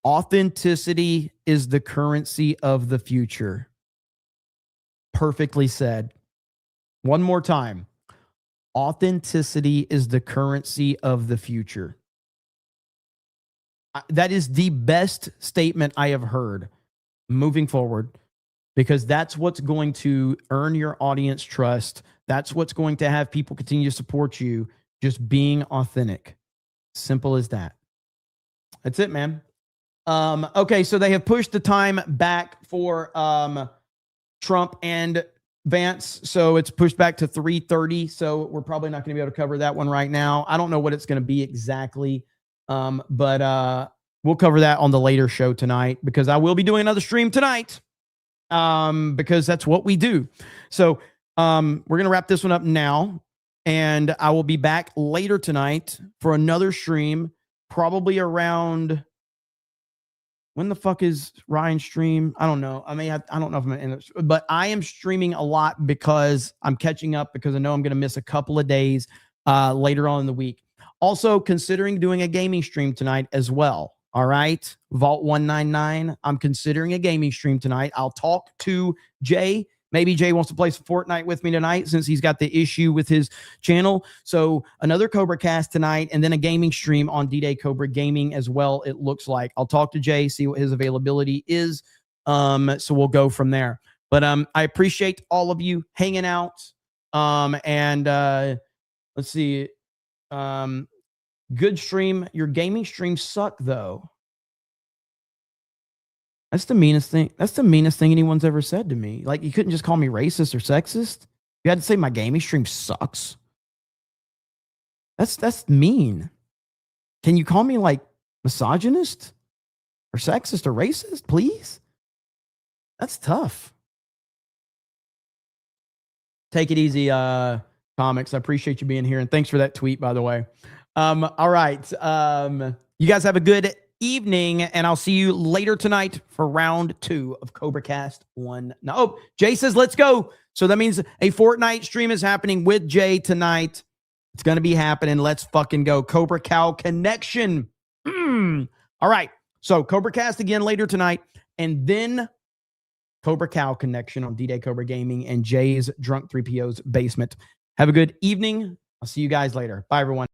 Authenticity is the currency of the future. Perfectly said. One more time. Authenticity is the currency of the future. That is the best statement I have heard moving forward, because that's what's going to earn your audience trust. That's what's going to have people continue to support you, just being authentic. Simple as that. That's it, man. Okay, so they have pushed the time back for Trump and Vance, so it's pushed back to 3:30. So we're probably not going to be able to cover that one right now. I don't know what it's going to be exactly, but we'll cover that on the later show tonight, because I will be doing another stream tonight, because that's what we do. So we're going to wrap this one up now, and I will be back later tonight for another stream, probably around. When the fuck is Ryan's stream? I don't know. I don't know if I'm going to end it, but I am streaming a lot because I'm catching up, because I know I'm going to miss a couple of days later on in the week. Also considering doing a gaming stream tonight as well. All right. Vault 199. I'm considering a gaming stream tonight. I'll talk to Jay. Maybe Jay wants to play some Fortnite with me tonight, since he's got the issue with his channel. So another CobraCast tonight, and then a gaming stream on D-Day Cobra Gaming as well, it looks like. I'll talk to Jay, see what his availability is. So we'll go from there. But I appreciate all of you hanging out. And let's see. Good stream. Your gaming streams suck, though. That's the meanest thing. That's the meanest thing anyone's ever said to me. Like, you couldn't just call me racist or sexist. You had to say my gaming stream sucks. That's mean. Can you call me like misogynist or sexist or racist, please? That's tough. Take it easy, comics. I appreciate you being here, and thanks for that tweet, by the way. All right. You guys have a good evening, and I'll see you later tonight for round 2 of CobraCast 1. No, oh, Jay says let's go. So that means a Fortnite stream is happening with Jay tonight. It's going to be happening. Let's fucking go. Cobra Cow Connection. All right. So CobraCast again later tonight, and then Cobra Cow Connection on D-Day Cobra Gaming and Jay's Drunk 3PO's basement. Have a good evening. I'll see you guys later. Bye, everyone.